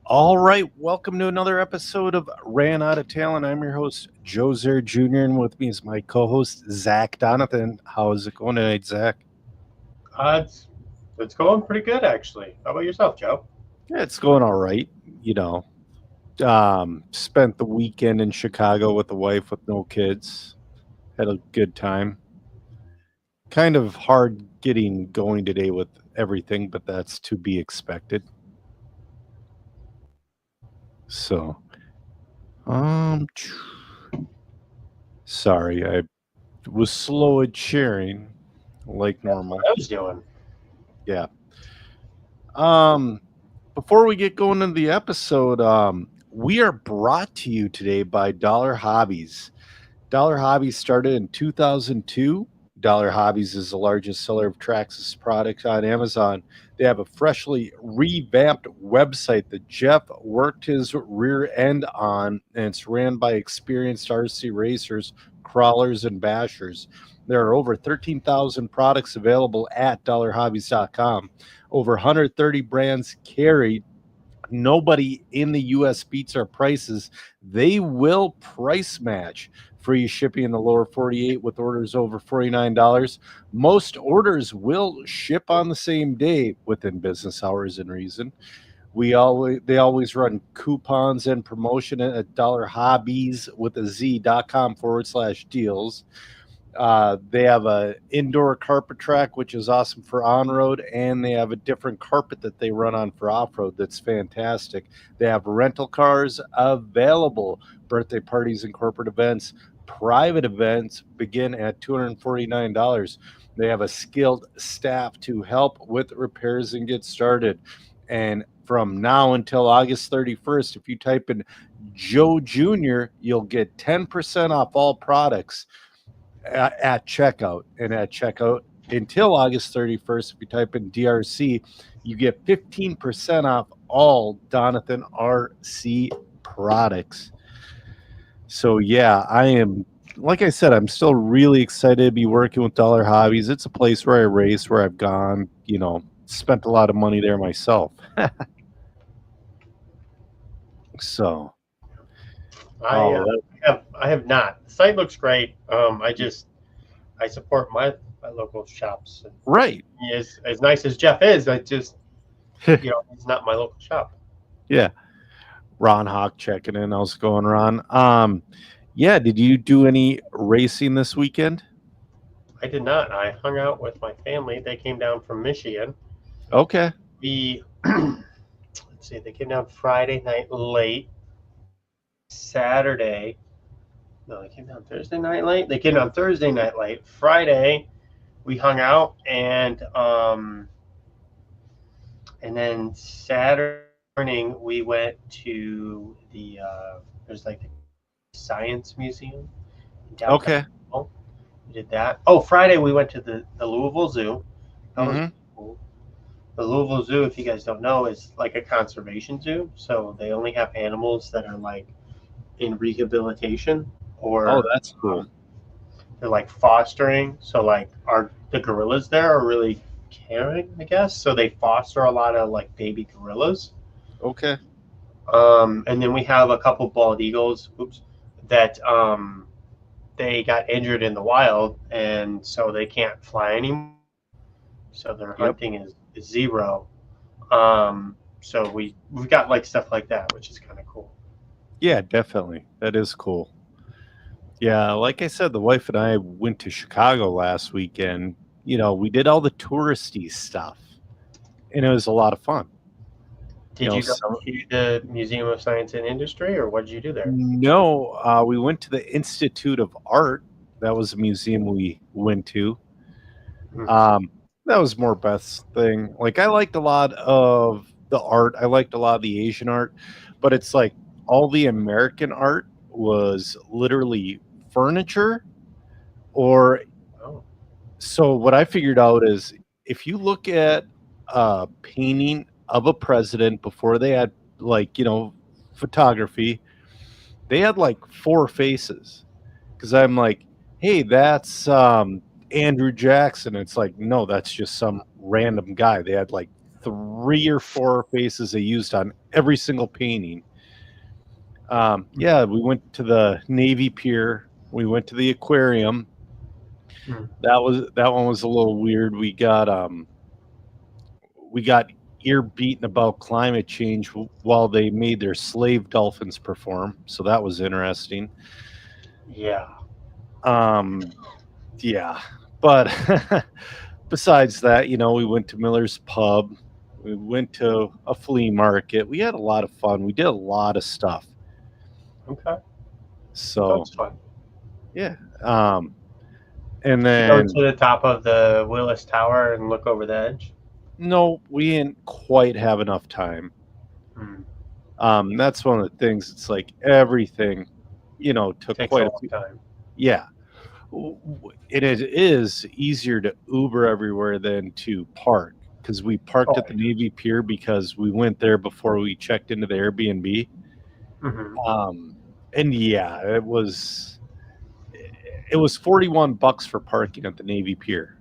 All right, welcome to another episode of Ran Out of Talent. I'm your host, Joe Zer Jr., and with me is my co-host, Zach Donathan. How is it going tonight, Zach? It's going pretty good actually. How about yourself, Joe? Yeah, it's going all right. You know, spent the weekend in Chicago with the wife with no kids. Had a good time. Kind of hard getting going today with everything, but that's to be expected. So, um, sorry, I was slow at sharing like That's what normal. I was doing. Yeah. Um, Before we get going into the episode, we are brought to you today by Dollar Hobbies. Dollar Hobbies started in 2002. Dollar Hobbies is the largest seller of Traxxas products on Amazon. They have a freshly revamped website that Jeff worked his rear end on, and it's ran by experienced RC racers, crawlers, and bashers. There are over 13,000 products available at dollarhobbies.com. Over 130 brands carried. Nobody in the US beats our prices. They will price match. Free shipping in the lower 48 with orders over $49. Most orders will ship on the same day within business hours and reason. They always run coupons and promotion at dollar hobbies with a z.com/deals. They have a indoor carpet track, which is awesome for on road, and they have a different carpet that they run on for off road. That's fantastic. They have rental cars available. Birthday parties and corporate events. Private events begin at $249. They have a skilled staff to help with repairs and get started. And from now until August 31st, if you type in Joe Jr., you'll get 10% off all products at checkout. And at checkout until August 31st, if you type in DRC, you get 15% off all Donathan RC products. So, yeah, I am, like I said, I'm still really excited to be working with Dollar Hobbies. It's a place where I race, where I've gone, spent a lot of money there myself. So, I oh, I have not. The site looks great. I support my local shops. And right. as nice as Jeff is, I just he's not my local shop. Yeah. Ron Hawk checking in. How's it going, Ron? Yeah, did you do any racing this weekend? I did not. I hung out with my family. They came down from Michigan. Okay. We let's see, they came down Friday night late. Saturday. No, they came down Thursday night late. They came down Thursday night late. Friday, we hung out and then Saturday morning we went to the there's like the science museum in downtown. Okay. We did that. Oh, Friday we went to the Louisville Zoo. That was Mm-hmm. cool. The Louisville Zoo, if you guys don't know, is like a conservation zoo. So they only have animals that are like in rehabilitation Oh, or that's cool. they're like fostering. So like our the gorillas there are really caring, I guess. So they foster a lot of like baby gorillas. Okay. And then we have a couple bald eagles, oops, that they got injured in the wild, and so they can't fly anymore. So their Yep. hunting is zero. So we've got like stuff like that, which is kind of cool. Yeah, definitely. That is cool. Yeah, like I said, the wife and I went to Chicago last weekend. We did all the touristy stuff, and it was a lot of fun. You Did know, you go so to the Museum of Science and Industry, or what did you do there? no, we went to the Institute of Art. That was a museum we went to. Hmm. Um, that was more Beth's thing. Like I liked a lot of the art. I liked a lot of the Asian art, but it's like all the American art was literally furniture or Oh, so what I figured out is if you look at a painting of a president before they had like, photography, they had like four faces. Cause I'm like, hey, that's Andrew Jackson. It's like, no, that's just some random guy. They had like 3 or 4 faces they used on every single painting. We went to the Navy Pier. We went to the aquarium. Hmm. That one was a little weird. We got ear beaten about climate change while they made their slave dolphins perform. So that was interesting. Yeah. Yeah, but besides that, we went to Miller's Pub. We went to a flea market. We had a lot of fun. We did a lot of stuff. Okay. So That's fun. yeah. And Did you go then to the top of the Willis Tower and look over the edge? no, we didn't quite have enough time. Hmm. That's one of the things. It's like everything, took Takes quite a a long few. time. Yeah. It is easier to Uber everywhere than to park because we parked at the Navy Pier because we went there before we checked into the Airbnb. Hmm. And yeah, it was $41 for parking at the Navy Pier,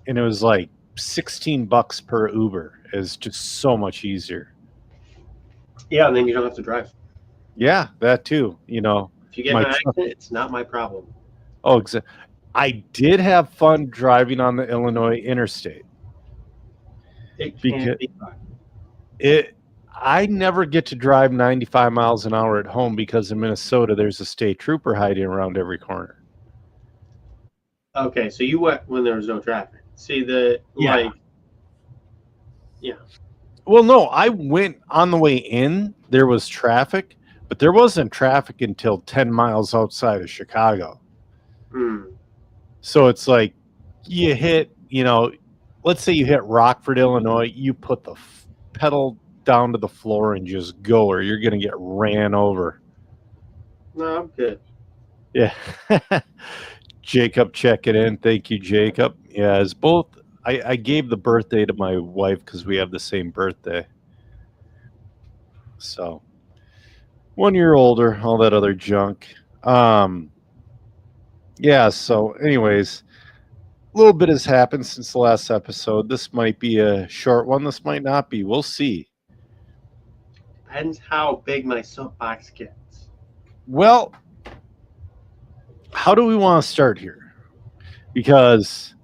and it was like $16 per Uber. It's just so much easier. Yeah, and then you don't have to drive. Yeah, that too. If you get in My an truck. accident, it's not my problem. Oh, I did have fun driving on the Illinois interstate. It Because can't be fun. I never get to drive 95 miles an hour at home because in Minnesota there's a state trooper hiding around every corner. Okay, so you went when there was no traffic. See Yeah. yeah. Well, no, I went on the way in. There was traffic, but there wasn't traffic until 10 miles outside of Chicago. Hmm. So it's like you hit, let's say you hit Rockford, Illinois, you put the pedal down to the floor and just go, or you're going to get ran over. No, I'm good. Yeah. Jacob checking in. Thank you, Jacob. Yeah, it's both. I gave the birthday to my wife because we have the same birthday. So 1 year older, all that other junk. Yeah, so anyways, a little bit has happened since the last episode. This might be a short one. This might not be. We'll see. Depends how big my soapbox gets. Well, how do we want to start here? Because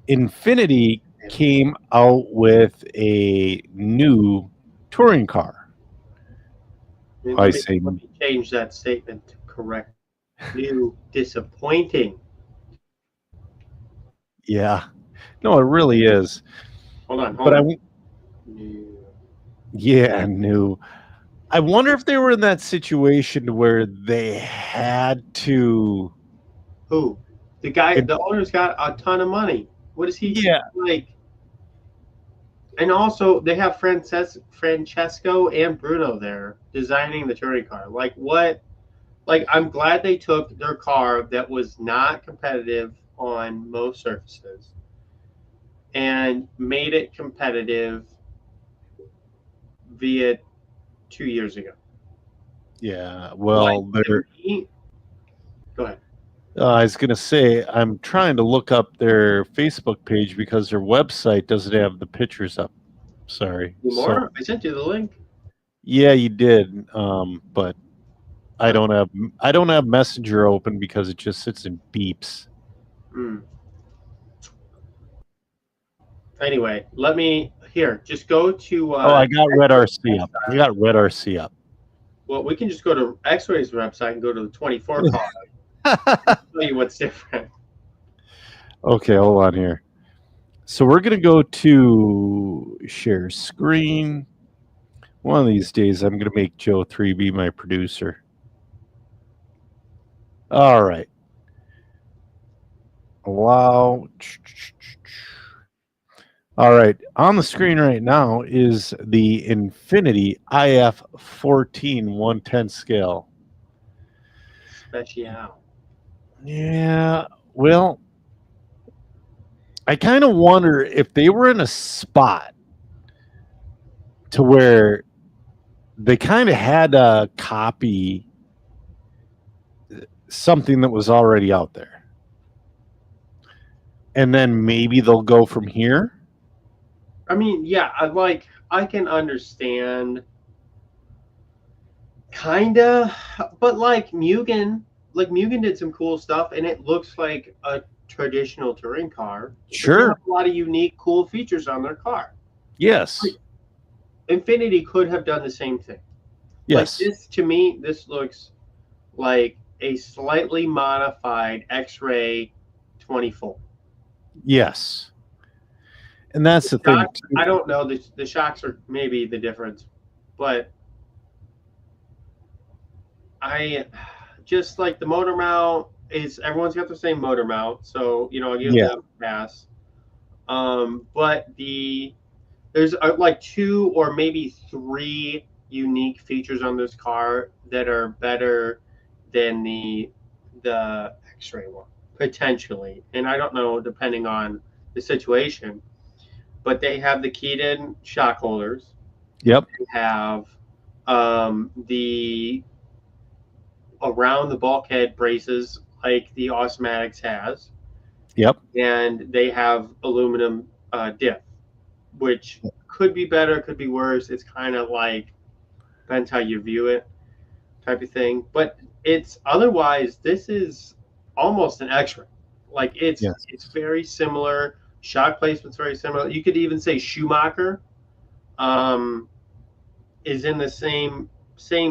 Infiniti came out with a new touring car. Let me change that statement to correct. New, disappointing. Yeah. No, it really is. Hold on. New. Yeah, new. I wonder if they were in that situation where they had to. Who? The owner's got a ton of money. What is he like? And also, they have Francesco and Bruno there designing the touring car. Like, what? Like, I'm glad they took their car that was not competitive on most surfaces and made it competitive via 2 years ago. Yeah, well, go ahead. I was going to say, I'm trying to look up their Facebook page because their website doesn't have the pictures up. Sorry. More? I sent you the link. Yeah, you did. But I don't have Messenger open because it just sits in beeps. Anyway, just go to. I got Red RC up. I got Red RC up. Well, we can just go to X-Ray's website and go to the 24 car. I'll tell you what's different. Okay, hold on here. So we're going to go to share screen. One of these days, I'm going to make Joe 3 be my producer. All right. Allow. All right. On the screen right now is the Infiniti IF14 110 scale. Special. Yeah. Well, I kind of wonder if they were in a spot to where they kind of had to copy something that was already out there. And then maybe they'll go from here. I mean, yeah, I can understand kinda, but Mugen did some cool stuff, and it looks like a traditional touring car, but they have Sure. a lot of unique, cool features on their car. Yes. Like, Infinity could have done the same thing. Like Yes. this, to me, this looks like a slightly modified X-Ray 24. Yes. And that's the thing Shocks, I too. don't know. The shocks are maybe the difference, but I just like the motor mount is everyone's got the same motor mount, so I'll give Yeah. them a pass. But there's like two or maybe three unique features on this car that are better than the X-ray one potentially, and I don't know depending on the situation. But they have the keyed-in shock holders. Yep. They have the around the bulkhead braces like the Osmatics has, Yep. and they have aluminum diff, which could be better, could be worse. It's kind of like depends how you view it, type of thing. But it's otherwise, this is almost an X-ray. Like Yes. it's very similar. Shock placement's very similar. You could even say Schumacher um, is in the same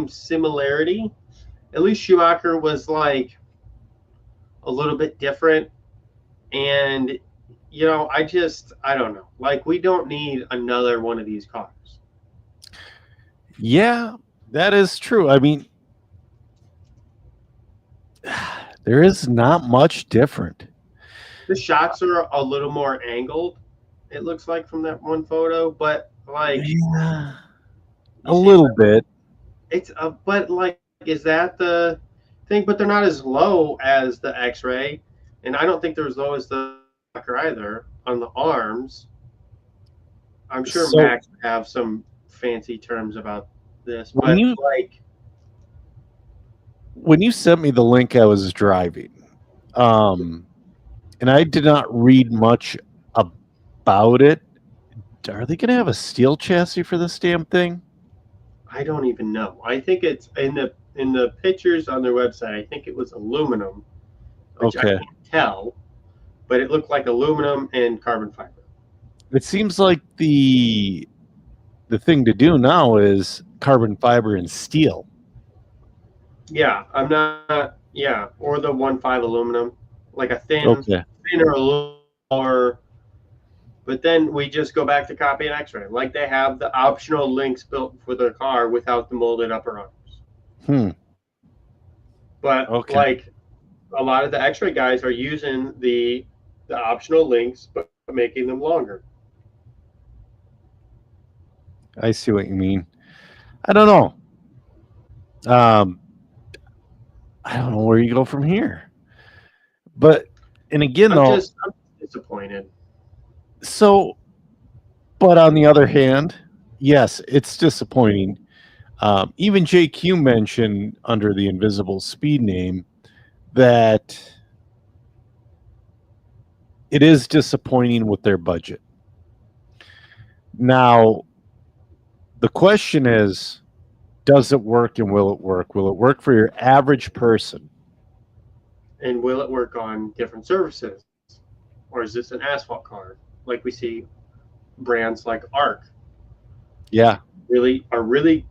similarity. At least Schumacher was like a little bit different, and I don't know. Like we don't need another one of these cars. Yeah, that is true. I mean, there is not much different. The shots are a little more angled. It looks like from that one photo, but like Yeah, you a see, little bit. it's a but like is that the thing? But they're not as low as the X-ray, and I don't think they're as low as the Shocker either on the arms. I'm sure So Max would have some fancy terms about this, when but you like when you sent me the link, I was driving, um, and I did not read much about it. Are they going to have a steel chassis for this damn thing? I don't even know. I think it's in the pictures on their website. I think it was aluminum, which I Okay. can't tell, but it looked like aluminum and carbon fiber. It seems like the thing to do now is carbon fiber and steel. Yeah, I'm not. Yeah, or the 1.5 aluminum, like a Okay. thinner aluminum. Or, but then we just go back to copy and X-ray. Like they have the optional links built for their car without the molded upper arms. Hmm. But Okay. like a lot of the X-ray guys are using the optional links, but making them longer. I see what you mean. I don't know. I don't know where you go from here. But and again I'm disappointed. so but on the other hand, yes, it's disappointing. Even JQ mentioned under the Invisible Speed name that it is disappointing with their budget. Now, the question is, does it work and will it work? Will it work for your average person? And will it work on different surfaces, or is this an asphalt car like we see brands like Arc Yeah, are really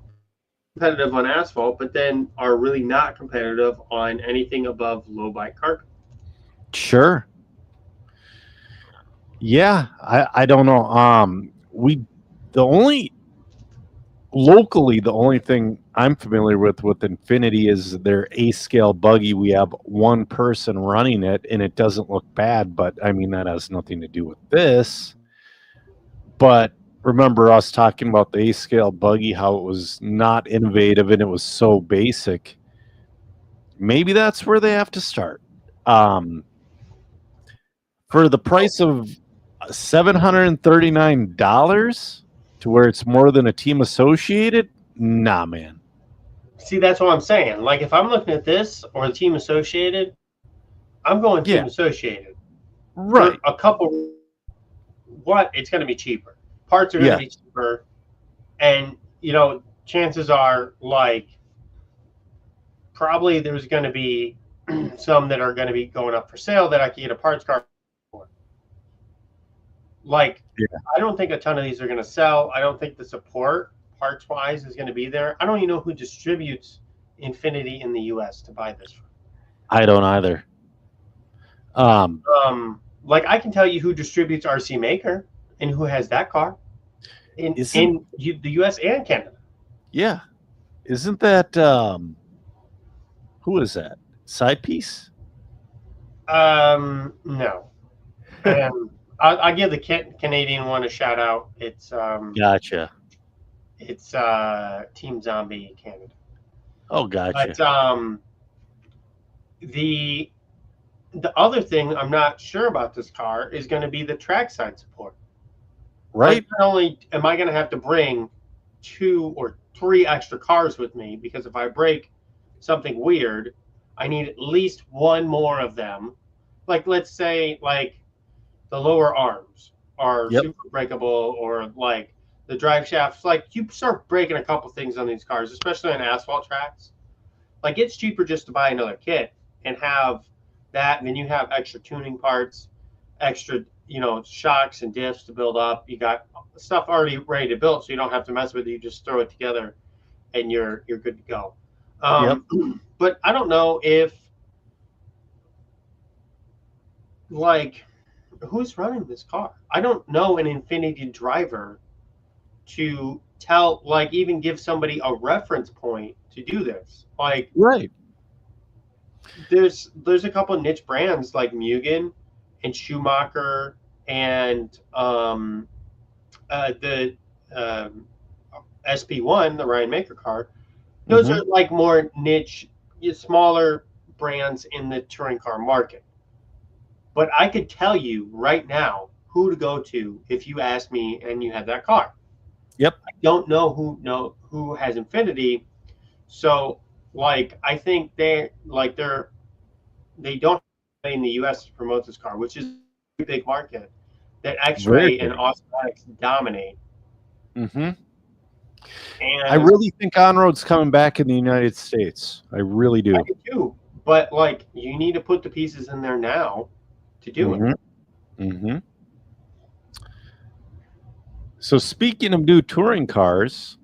competitive on asphalt, but then are really not competitive on anything above low bite carpet? sure. Yeah, I don't know. The only locally the only thing I'm familiar with Infinity is their A scale buggy. We have one person running it, and it doesn't look bad. But I mean that has nothing to do with this. But remember us talking about the A scale buggy, how it was not innovative and it was so basic. Maybe that's where they have to start. For the price of $739 to where it's more than a team associated, nah, man. See, that's what I'm saying. Like if I'm looking at this or the team associated, I'm going Yeah, team associated. right. For a couple, what it's going to be cheaper. Parts are going to be cheaper, and chances are probably there's going to be some that are going to be going up for sale that I can get a parts car for. I don't think a ton of these are going to sell. I don't think the support parts wise is going to be there. I don't even know who distributes Infiniti in the US to buy this from. I don't either. I can tell you who distributes RC Maker and who has that car in the US and Canada. Yeah. Isn't that who is that? Side Piece? No. I'll give the Canadian one a shout out. It's gotcha. It's Team Zombie Canada. Oh, gotcha. But the other thing I'm not sure about this car is going to be the trackside support. Right. Not only am I going to have to bring 2 or 3 extra cars with me, because if I break something weird, I need at least one more of them. Let's say the lower arms are super breakable, or the drive shafts. You start breaking a couple things on these cars, especially on asphalt tracks. It's cheaper just to buy another kit and have that, and then you have extra tuning parts, extra shocks and diffs to build up. You got stuff already ready to build, so you don't have to mess with it. You just throw it together and you're good to go. But I don't know if who's running this car. I don't know an Infiniti driver to tell, even give somebody a reference point to do this. Right. There's a couple of niche brands like Mugen and Schumacher and the SP1, the Ryan Maker car. Those are more niche, smaller brands in the touring car market. But I could tell you right now who to go to if you ask me and you have that car. Yep. I don't know who has Infiniti. So I think they don't in the US to promote this car, which is a big market that X-Ray and Automatics dominate. And I really think On-Road's coming back in the United States. I really do. I do too. But you need to put the pieces in there now to do it. So speaking of new touring cars,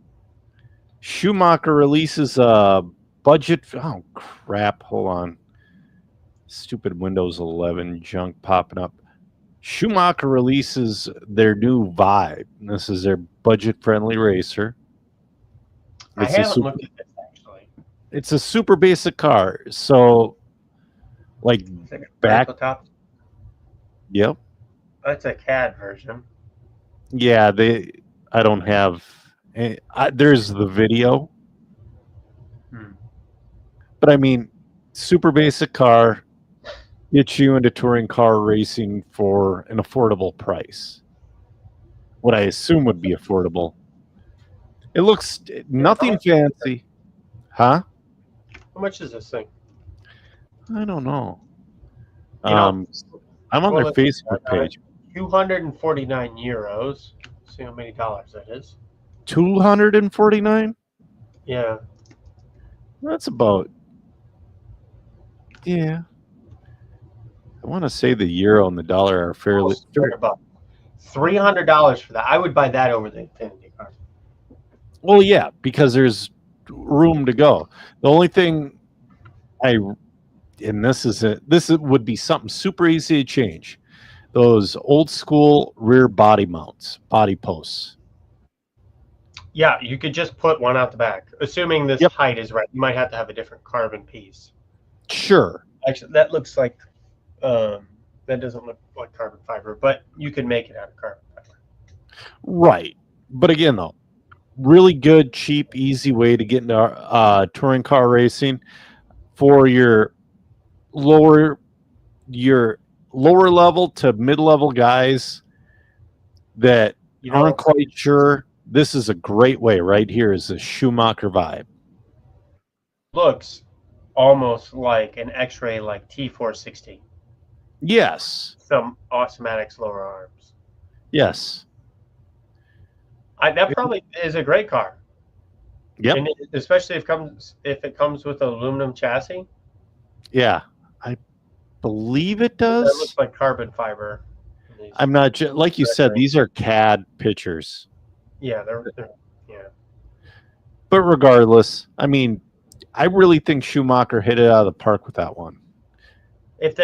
Schumacher releases a budget. Oh crap! Hold on. Stupid Windows 11 junk popping up. Schumacher releases their new Vibe. This is their budget-friendly racer. I haven't looked at this actually. It's a super basic car. So, back top. Yep. That's a CAD version. Yeah, I don't have. There's the video, but I mean, super basic car gets you into touring car racing for an affordable price. What I assume would be affordable. It looks nothing fancy, huh? How much is this thing? I don't know. I'm on their Facebook page. 249 euros. See how many dollars that is. 249? Yeah. That's about. Yeah. I want to say the euro and the dollar are fairly. About $300 for that. I would buy that over the Infiniti car. Well, yeah, because there's room to go. The only thing this would be something super easy to change. Those old school rear body mounts, body posts. Yeah, you could just put one out the back. Assuming this height is right, you might have to have a different carbon piece. Sure. Actually, that looks like that doesn't look like carbon fiber, but you could make it out of carbon fiber. Right. But again, though, really good, cheap, easy way to get into touring car racing for your lower level to mid-level guys that aren't quite sure. This is a great way right here is the Schumacher Vibe. Looks almost like an X-Ray like T460. Yes. Some Automatics lower arms. Yes. That probably is a great car. Yep. And especially if it comes with an aluminum chassis. Yeah, I believe it does. That looks like carbon fiber. I'm not like you said. These are CAD pictures. Yeah, they're yeah. But regardless, I mean, I really think Schumacher hit it out of the park with that one. If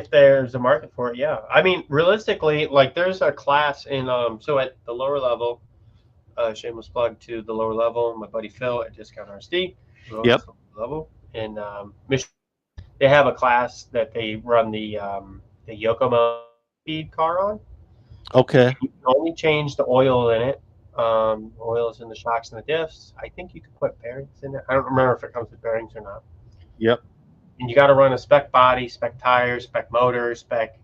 there's a market for it, yeah. I mean, realistically, like there's a class in so at the lower level, shameless plug to the lower level, my buddy Phil at Discount RSD. Yep. Level in Michigan, they have a class that they run the Yokomo speed car on. Okay. You can only change the oil in it. Oils in the shocks and the diffs. I think you can put bearings in it. I don't remember if it comes with bearings or not. Yep. And you got to run a spec body, spec tires, spec motor, spec.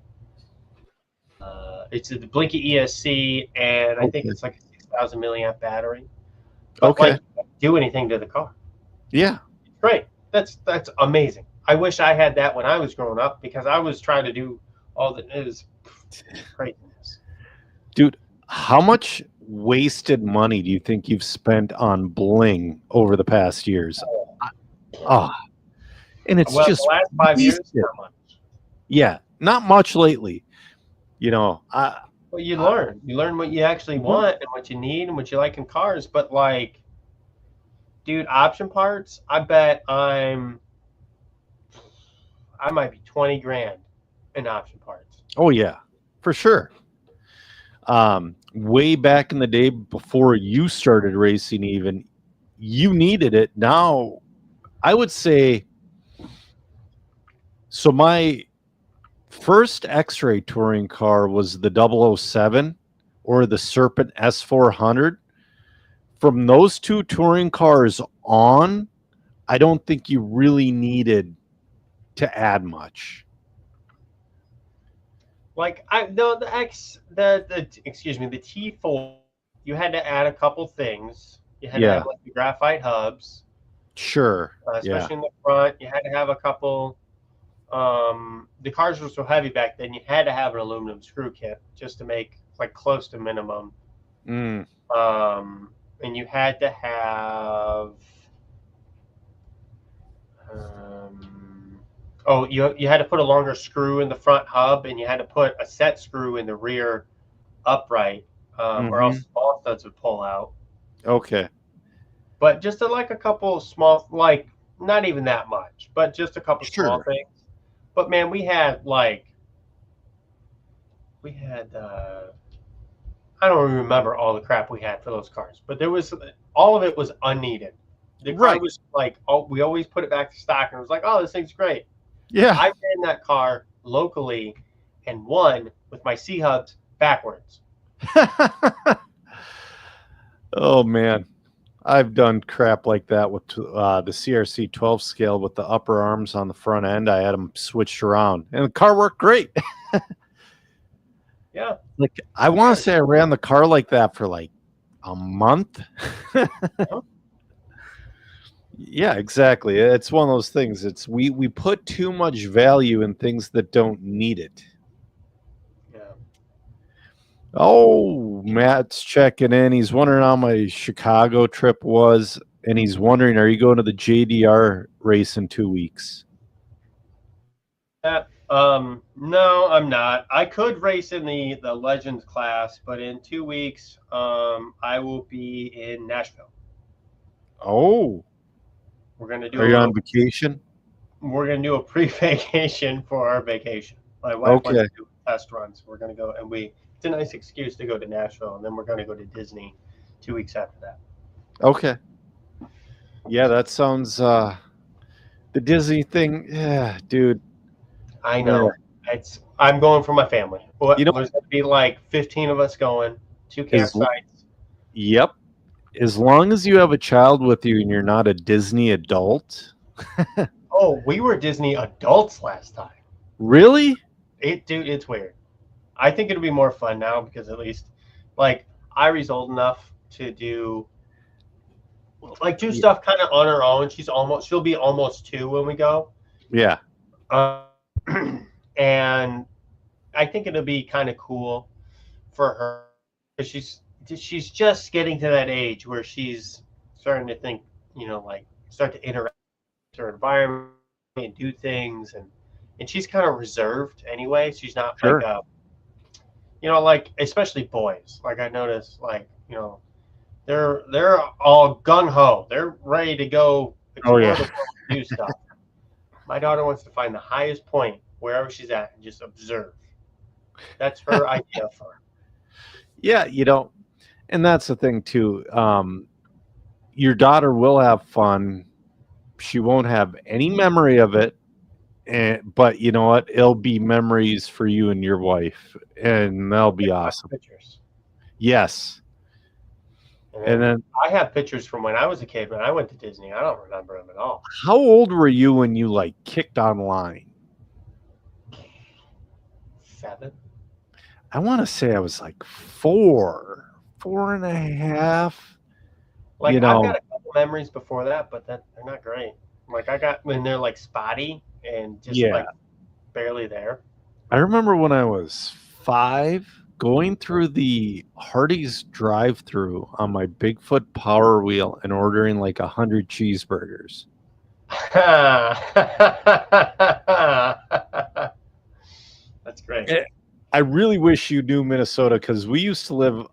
It's the Blinky ESC, and I think it's like a 6,000 milliamp battery. But okay. Like, do anything to the car. Yeah. Great. That's amazing. I wish I had that when I was growing up because I was trying to do all the news. Craziness. Dude, how much wasted money do you think you've spent on bling over the past years? And it's just the last 5 years, not much. Yeah, not much lately. You know, well, you learn what you actually want and what you need and what you like in cars. But like, dude, option parts, I bet I might be 20 grand in option parts. Oh yeah, for sure. Way back in the day before you started racing, even you needed it. Now, I would say, so my first X-Ray touring car was the 007 or the Serpent S400. From those two touring cars on, I don't think you really needed to add much. Like the T4, you had to add a couple things. You had to have like the graphite hubs. Sure. Especially in the front, you had to have a couple. The cars were so heavy back then, you had to have an aluminum screw kit just to make like close to minimum. And you had to have. You had to put a longer screw in the front hub, and you had to put a set screw in the rear upright, or else ball studs would pull out. Okay. But just like a couple small, like not even that much, but just a couple small things. But man, we had I don't even remember all the crap we had for those cars, but there was all of it was unneeded. The car was like, we always put it back to stock, and it was like, oh, this thing's great. Yeah. I ran that car locally and won with my C-hubs backwards. Oh, man. I've done crap like that with the CRC 12 scale with the upper arms on the front end. I had them switched around, and the car worked great. Yeah. Like, I want to say I ran the car like that for like a month. Yeah, exactly. It's one of those things. It's we put too much value in things that don't need it. Yeah. Oh, Matt's checking in. He's wondering how my Chicago trip was, and he's wondering, are you going to the JDR race in 2 weeks? No, I'm not. I could race in the Legends class, but in 2 weeks, I will be in Nashville. Oh. We're going to do. Are you on vacation? We're going to do a pre-vacation for our vacation. My wife wants to do test runs. We're going to go, and it's a nice excuse to go to Nashville, and then we're going to go to Disney 2 weeks after that. Okay. Yeah, that sounds the Disney thing. Yeah, dude. I know. I'm going for my family. Well, there's going to be like 15 of us going, 2 campsites. Yep. As long as you have a child with you and you're not a Disney adult. Oh, we were Disney adults last time. Really? Dude, it's weird. I think it'll be more fun now because at least, like, Irie's old enough to do stuff kind of on her own. She'll be almost 2 when we go. Yeah. And I think it'll be kind of cool for her because she's just getting to that age where she's starting to think, like start to interact with her environment and do things, and she's kind of reserved anyway. She's not like Sure. like especially boys. Like I noticed, like they're all gung ho. They're ready to go Oh explore yeah. the world, and do stuff. My daughter wants to find the highest point wherever she's at and just observe. That's her idea for her. Yeah, and that's the thing too. Your daughter will have fun. She won't have any memory of it, but you know what? It'll be memories for you and your wife, and that'll be awesome. Pictures. Yes. And then, I have pictures from when I was a kid when I went to Disney. I don't remember them at all. how old were you when you like kicked online? 7. I want to say I was like 4.5. Like I've got a couple memories before that, but they're not great. Like I got when they're like spotty and just like barely there. I remember when I was 5 going through the Hardee's drive-through on my Bigfoot Power Wheel and ordering like 100 cheeseburgers. That's great. I really wish you knew Minnesota because we used to live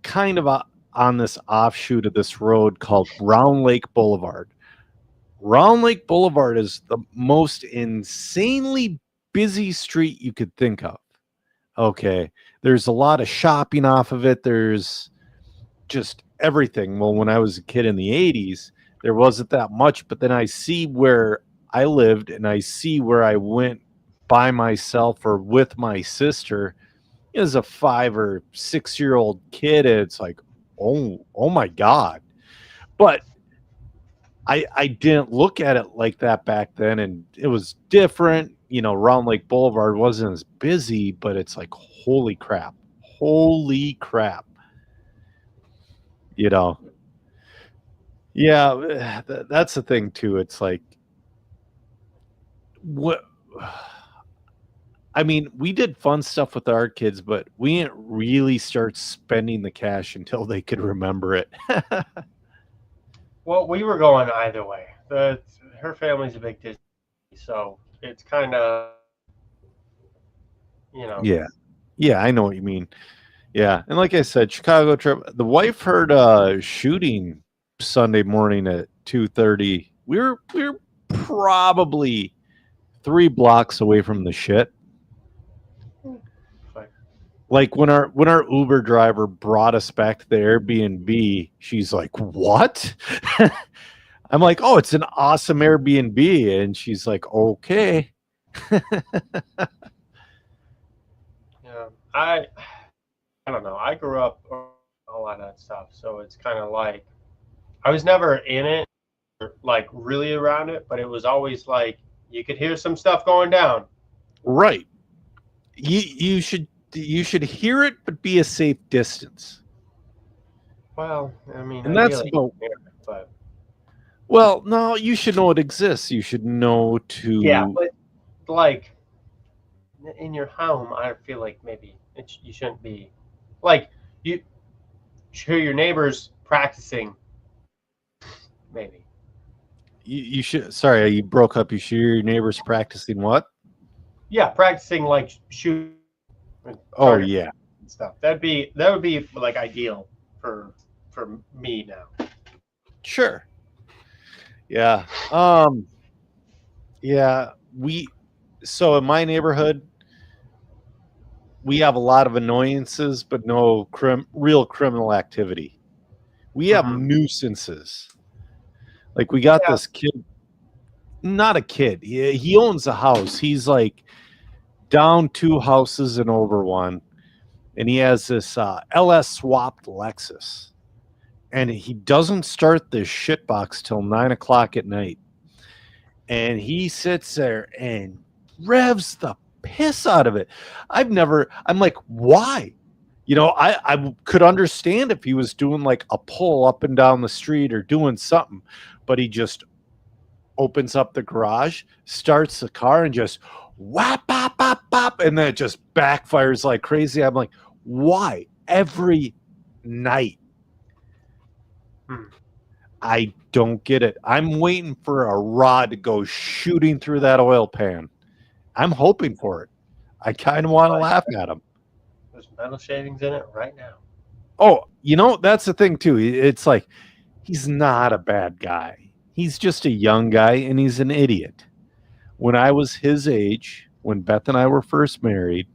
kind of on this offshoot of this road called Round Lake Boulevard. Round Lake Boulevard is the most insanely busy street you could think of. Okay. There's a lot of shopping off of it. There's just everything. Well, when I was a kid in the 80s, there wasn't that much, but then I see where I lived and I see where I went by myself or with my sister as a 5 or 6 year old kid. And it's like, oh my God. But I didn't look at it like that back then, and it was different. Round Lake Boulevard wasn't as busy, but it's like, holy crap. Yeah, that's the thing too. It's like, what? I mean, we did fun stuff with our kids, but we didn't really start spending the cash until they could remember it. Well, we were going either way. Her family's a big Disney, so it's kind of, Yeah, I know what you mean. Yeah, and like I said, Chicago trip. The wife heard a shooting Sunday morning at 2:30. We're probably 3 blocks away from the shit. Like when our Uber driver brought us back to the Airbnb, she's like, "What?" I'm like, "Oh, it's an awesome Airbnb," and she's like, "Okay." Yeah, I don't know. I grew up a lot of that stuff, so it's kind of like I was never in it, or like really around it, but it was always like you could hear some stuff going down. Right. You should hear it, but be a safe distance. Well, I mean, and that's about. But well, no, you should know it exists. You should know to. Yeah, but like in your home, I feel like maybe you shouldn't be like you hear your neighbors practicing. Maybe you should. Sorry, you broke up. You should hear your neighbors practicing what? Yeah, practicing like shoot. Oh yeah, and stuff. That would be like ideal for me now. Sure. Yeah. Yeah. So in my neighborhood, we have a lot of annoyances, but no real criminal activity. We have nuisances. Like we got this kid, not a kid. He owns a house. He's like down 2 houses and over one. And he has this LS swapped Lexus. And he doesn't start this shitbox till 9 o'clock at night. And he sits there and revs the piss out of it. I'm like, why? I could understand if he was doing like a pull up and down the street or doing something, but he just opens up the garage, starts the car, and just whap, bop, bop, bop, and then it just backfires like crazy. I'm like, why? Every night. Hmm. I don't get it. I'm waiting for a rod to go shooting through that oil pan. I'm hoping for it. I kind of want to laugh at him. There's metal shavings in it right now. Oh, that's the thing too. It's like he's not a bad guy. He's just a young guy and he's an idiot. When I was his age, when Beth and I were first married,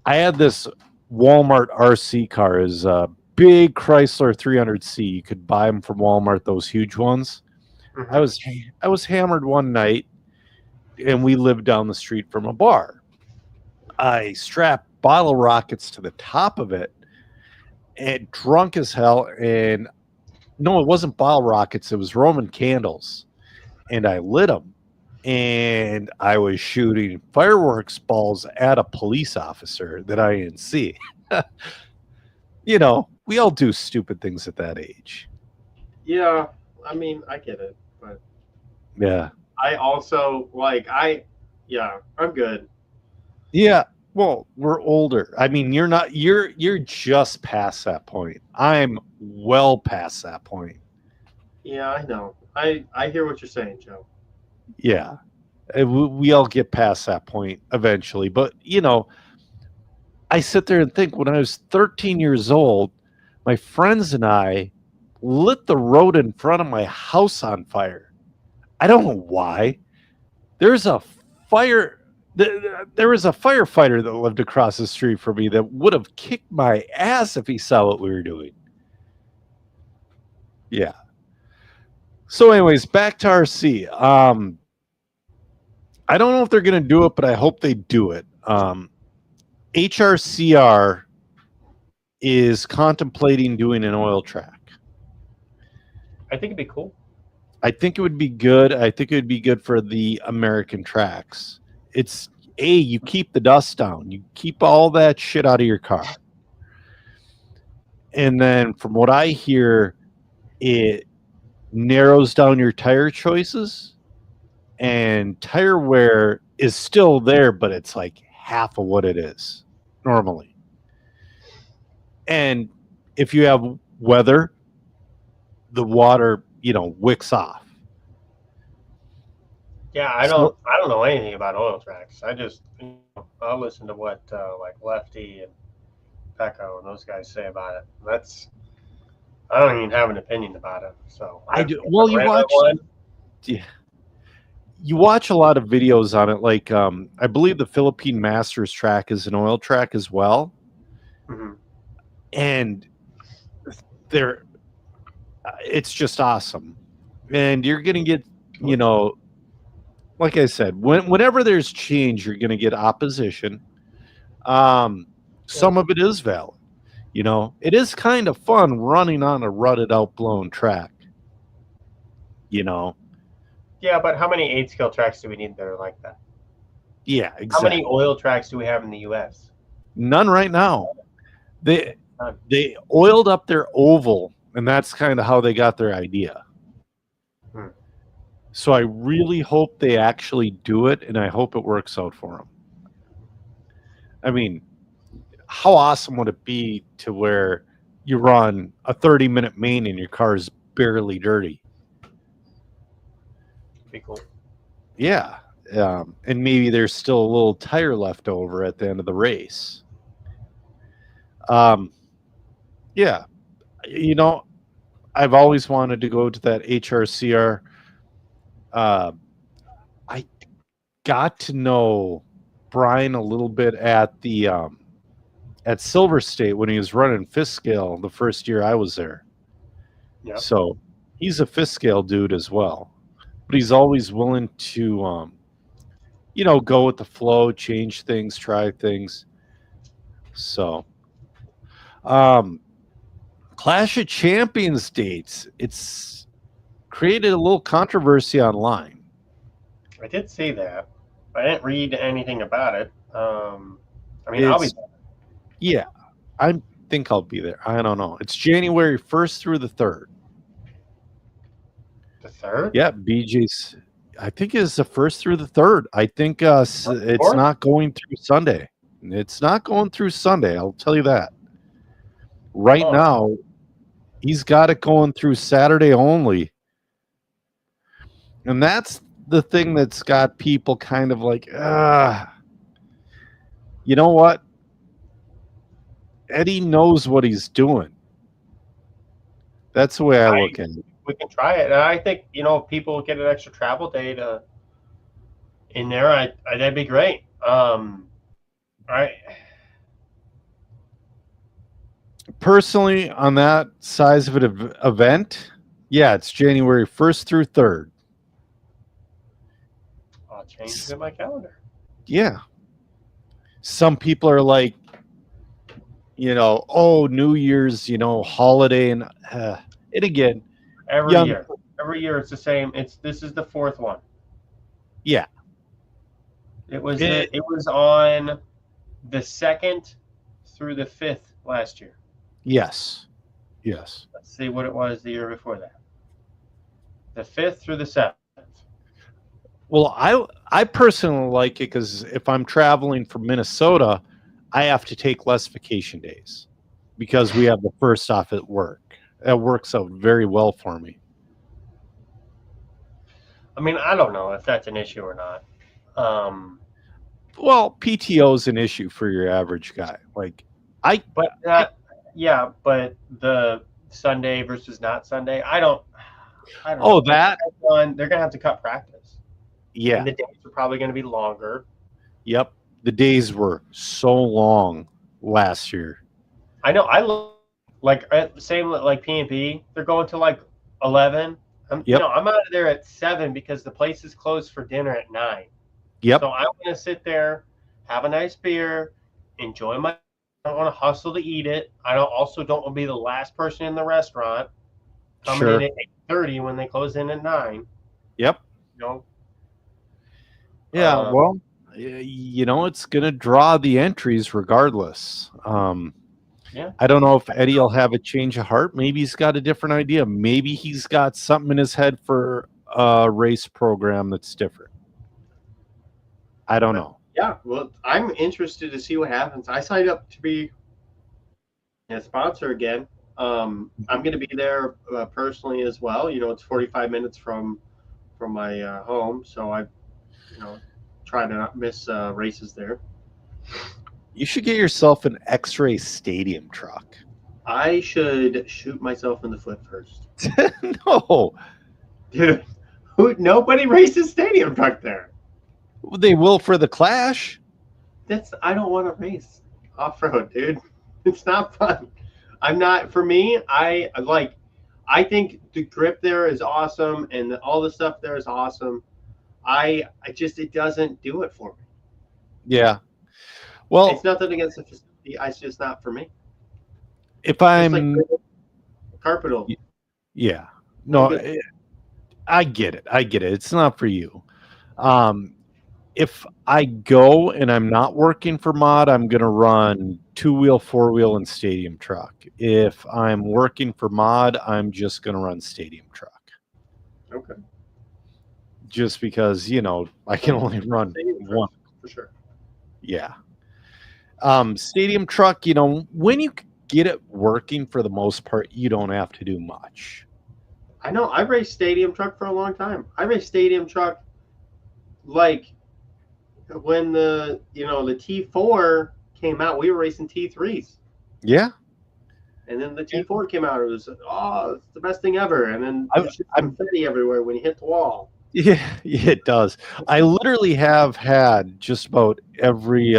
I had this Walmart RC car, is a big Chrysler 300C. You could buy them from Walmart, those huge ones. Mm-hmm. I was hammered one night, and we lived down the street from a bar. I strapped bottle rockets to the top of it, and drunk as hell. And no, it wasn't bottle rockets; it was Roman candles, and I lit them. And I was shooting fireworks balls at a police officer that I didn't see. We all do stupid things at that age. Yeah, I mean, I get it, but yeah, I also I'm good. Yeah, well, we're older. I mean, you're just past that point. I'm well past that point. Yeah, I know. I hear what you're saying, Joe. Yeah, we all get past that point eventually. But I sit there and think, when I was 13 years old, my friends and I lit the road in front of my house on fire. I don't know why. There's a fire. There was a firefighter that lived across the street from me that would have kicked my ass if he saw what we were doing. Yeah. So, anyways, back to RC. I don't know if they're going to do it, but I hope they do it. HRCR is contemplating doing an oil track. I think it'd be cool. I think it would be good. I think it would be good for the American tracks. It's you keep the dust down. You keep all that shit out of your car. And then from what I hear, it narrows down your tire choices, and tire wear is still there, but it's like half of what it is normally. And if you have weather, the water, wicks off. Yeah, I don't know anything about oil tracks. I'll listen to what like Lefty and Pecco and those guys say about it. I don't even have an opinion about it. So I do. Well, you watch a lot of videos on it. Like I believe the Philippine Masters track is an oil track as well. Mm-hmm. And it's just awesome. And you're going to get, like I said, whenever there's change, you're going to get opposition. Some of it is valid. It is kind of fun running on a rutted out blown track. Yeah, but how many 8-scale tracks do we need that are like that? Yeah, exactly. How many oil tracks do we have in the U.S.? None right now. They oiled up their oval, and that's kind of how they got their idea. So I really hope they actually do it, and I hope it works out for them. I mean, how awesome would it be to where you run a 30-minute main and your car is barely dirty? Be cool. Yeah. And maybe there's still a little tire left over at the end of the race. Yeah. I've always wanted to go to that HRCR. I got to know Brian a little bit at the at Silver State when he was running fifth scale the first year I was there. Yep. So he's a fifth scale dude as well, but he's always willing to go with the flow, change things, try things. So Clash of Champions dates, it's created a little controversy online. I did see that. I didn't read anything about it. I'll be there. Yeah, I think I'll be there. I don't know. It's January 1st through the 3rd. The 3rd? Yeah, BJ's. I think it's the 1st through the 3rd. I think it's not going through Sunday. It's not going through Sunday. I'll tell you that. Right now, he's got it going through Saturday only. And that's the thing that's got people kind of like, you know what? Eddie knows what he's doing. That's the way I look at it. We can try it. And I think, if people get an extra travel day in there, that'd be great. Right. Personally, on that size of an event, yeah, it's January 1st through 3rd. I'll change it in my calendar. Yeah. Some people are like, New Year's, holiday, and again, every year it's the same. This is the 4th one. Yeah. It was on the 2nd through the 5th last year. Yes. Let's see what it was the year before that. The 5th through the 7th. Well, I personally like it because if I'm traveling from Minnesota, I have to take less vacation days because we have the first off at work. That works out very well for me. I mean, I don't know if that's an issue or not. Well, PTO is an issue for your average guy. But the Sunday versus not Sunday, I don't know. They're gonna have to cut practice. Yeah, and the days are probably going to be longer. Yep, the days were so long last year. I know. Same like PNP. They're going to like 11. I'm out of there at 7 because the place is closed for dinner at 9. Yep. So I want to sit there, have a nice beer, enjoy my. I don't want to hustle to eat it. I don't want to be the last person in the restaurant coming in at 8:30 when they close in at 9. Yep. Yeah, well, it's going to draw the entries regardless. Yeah. I don't know if Eddie will have a change of heart. Maybe he's got a different idea. Maybe he's got something in his head for a race program that's different. I don't know. Yeah, well, I'm interested to see what happens. I signed up to be a sponsor again. I'm going to be there personally as well. It's 45 minutes from my home, so I try to not miss races there. You should get yourself an X-Ray Stadium truck. I should shoot myself in the foot first. No. Dude, nobody races stadium truck there. They will for the Clash. I don't want to race off-road, dude. It's not fun. For me, I think the grip there is awesome and all the stuff there is awesome. It doesn't do it for me. Yeah. Well, it's nothing against the facility. It's just not for me. If I'm Carpetal. Yeah. No, I get it. It's not for you. If I go and I'm not working for Mod, I'm going to run 2-wheel, 4-wheel, and stadium truck. If I'm working for Mod, I'm just going to run stadium truck. Okay. Just because, I can only run one. For sure. Yeah. Stadium truck, when you get it working for the most part, you don't have to do much. I know. I raced stadium truck for a long time. I raced stadium truck like when the T4 came out, we were racing T3s. Yeah. And then the T4 came out. It was, it's the best thing ever. And then there's confetti everywhere when you hit the wall. Yeah, it does. I literally have had just about every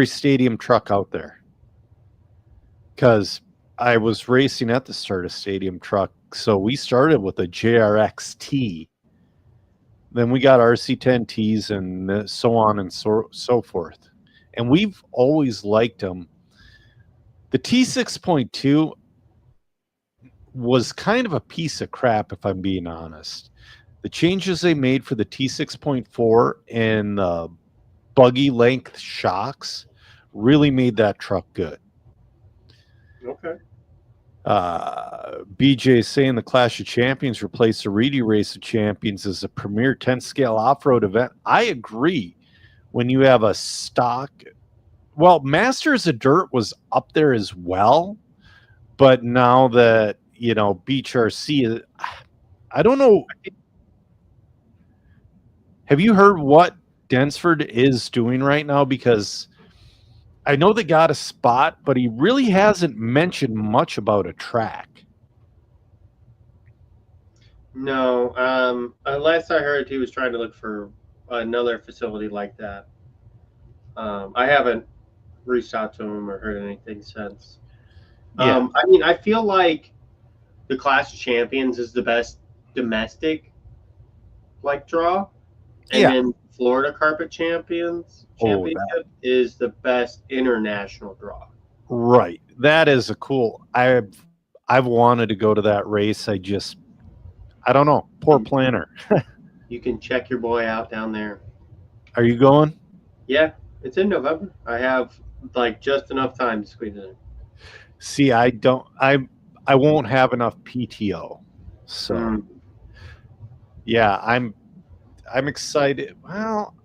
stadium truck out there because I was racing at the start of stadium truck. So we started with a JRX-T. Then we got RC10Ts and so on and so forth. And we've always liked them. The T6.2 was kind of a piece of crap, if I'm being honest. The changes they made for the T6.4 and the buggy length shocks really made that truck good. Okay. BJ saying the Clash of Champions replaced the Reedy Race of Champions as a premier 10-scale off-road event. I agree. When you have a stock well, Masters of Dirt was up there as well, but now that Beach RC, I don't know. Have you heard what Densford is doing right now? Because I know they got a spot, but he really hasn't mentioned much about a track. No, last I heard, he was trying to look for another facility like that. I haven't reached out to him or heard anything since. Yeah. I mean, I feel like the Clash of Champions is the best domestic draw, and then Florida Carpet Championship is the best international draw. Right. That is a cool. I've wanted to go to that race. I don't know. Poor planner. You can check your boy out down there. Are you going? Yeah, it's in November. I have just enough time to squeeze it in. See, I won't have enough PTO. So yeah, I'm excited. Well,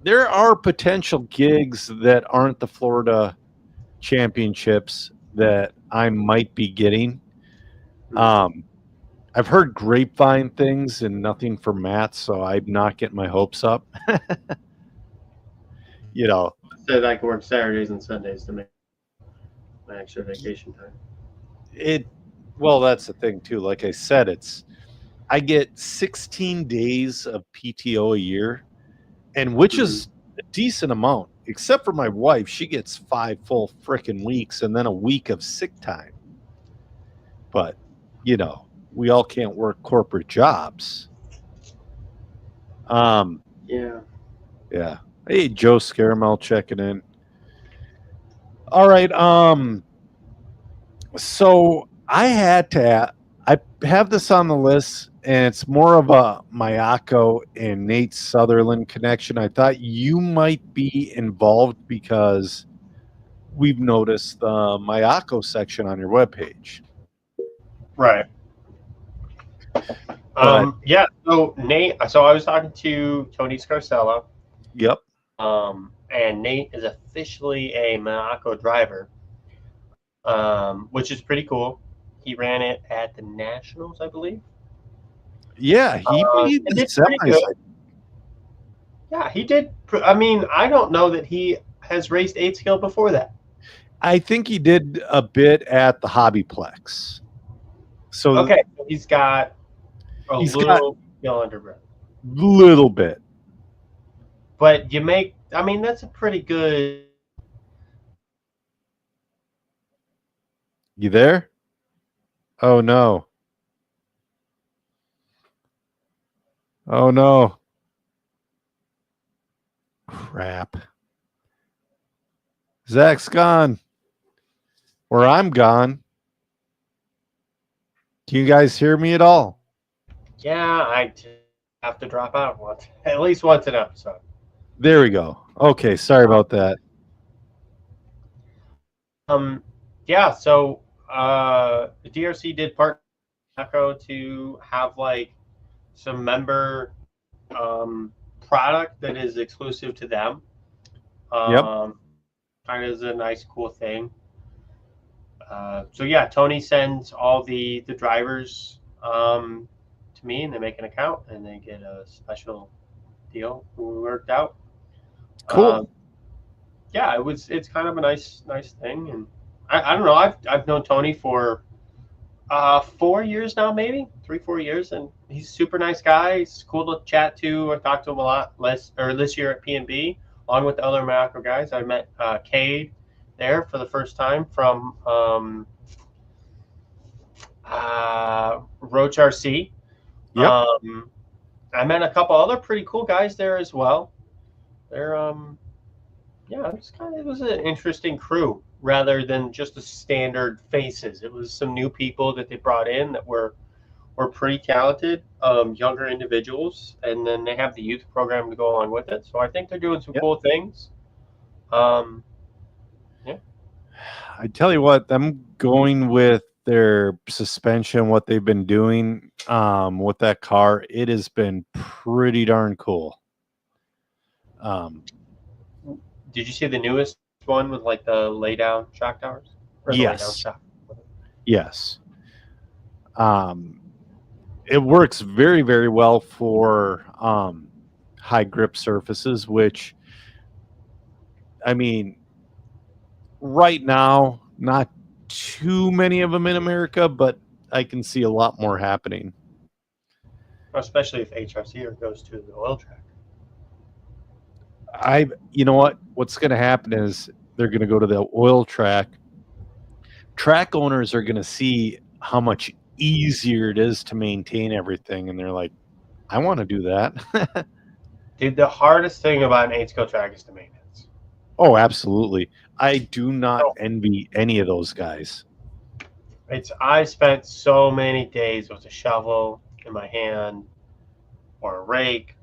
there are potential gigs that aren't the Florida Championships that I might be getting. I've heard grapevine things and nothing for Matt, so I'm not getting my hopes up. Said I can work Saturdays and Sundays to make my extra vacation time. Well, that's the thing too. Like I said, I get 16 days of PTO a year, and which is a decent amount, except for my wife. She gets 5 full frickin' weeks and then a week of sick time. But, we all can't work corporate jobs. Yeah. Hey, Joe Scaramel checking in. All right. So I have this on the list, and it's more of a Mayako and Nate Sutherland connection. I thought you might be involved because we've noticed the Mayako section on your webpage. Right. Yeah. So Nate. So I was talking to Tony Scarcella. Yep. And Nate is officially a Mayako driver, which is pretty cool. He ran it at the Nationals, I believe. Yeah, he made the semis. Yeah, he did. I mean, I don't know that he has raced 8 scale before that. I think he did a bit at the Hobbyplex. So okay, so he's got a little under breath. Little bit. But I mean, that's a pretty good. You there? Oh no. Oh no. Crap. Zach's gone. Or I'm gone. Can you guys hear me at all? Yeah, I have to drop out at least once an episode. There we go. Okay, sorry about that. Yeah, so the DRC did partner to have some member product that is exclusive to them. Kind of is a nice, cool thing. So yeah, Tony sends all the drivers to me, and they make an account and they get a special deal we worked out. Cool. Yeah, it's kind of a nice thing, and I don't know. I've known Tony for 4 years now, maybe 3-4 years, and he's a super nice guy. He's cool to chat to. I talked to him a lot this year at PNB, along with the other Mayako guys. I met Cade there for the first time from Roach RC. Yep. I met a couple other pretty cool guys there as well. They're yeah, it was an interesting crew rather than just the standard faces. It was some new people that they brought in that were pretty talented, younger individuals, and then they have the youth program to go along with it. So I think they're doing some cool things. Yeah. I tell you what, them going with their suspension, what they've been doing with that car, it has been pretty darn cool. Did you see the newest one with like the lay down shock towers or the lay down Yes. shock? Yes. It works very, very well for high grip surfaces, which, I mean, right now, not too many of them in America, but I can see a lot more happening. Especially if HRC goes to the oil track. You know what? What's going to happen is they're going to go to the oil track. Track owners are going to see how much easier it is to maintain everything, and they're like, I want to do that. Dude, the hardest thing about an 8-skill track is the maintenance. Oh, absolutely. I do not envy any of those guys. I spent so many days with a shovel in my hand, or a rake,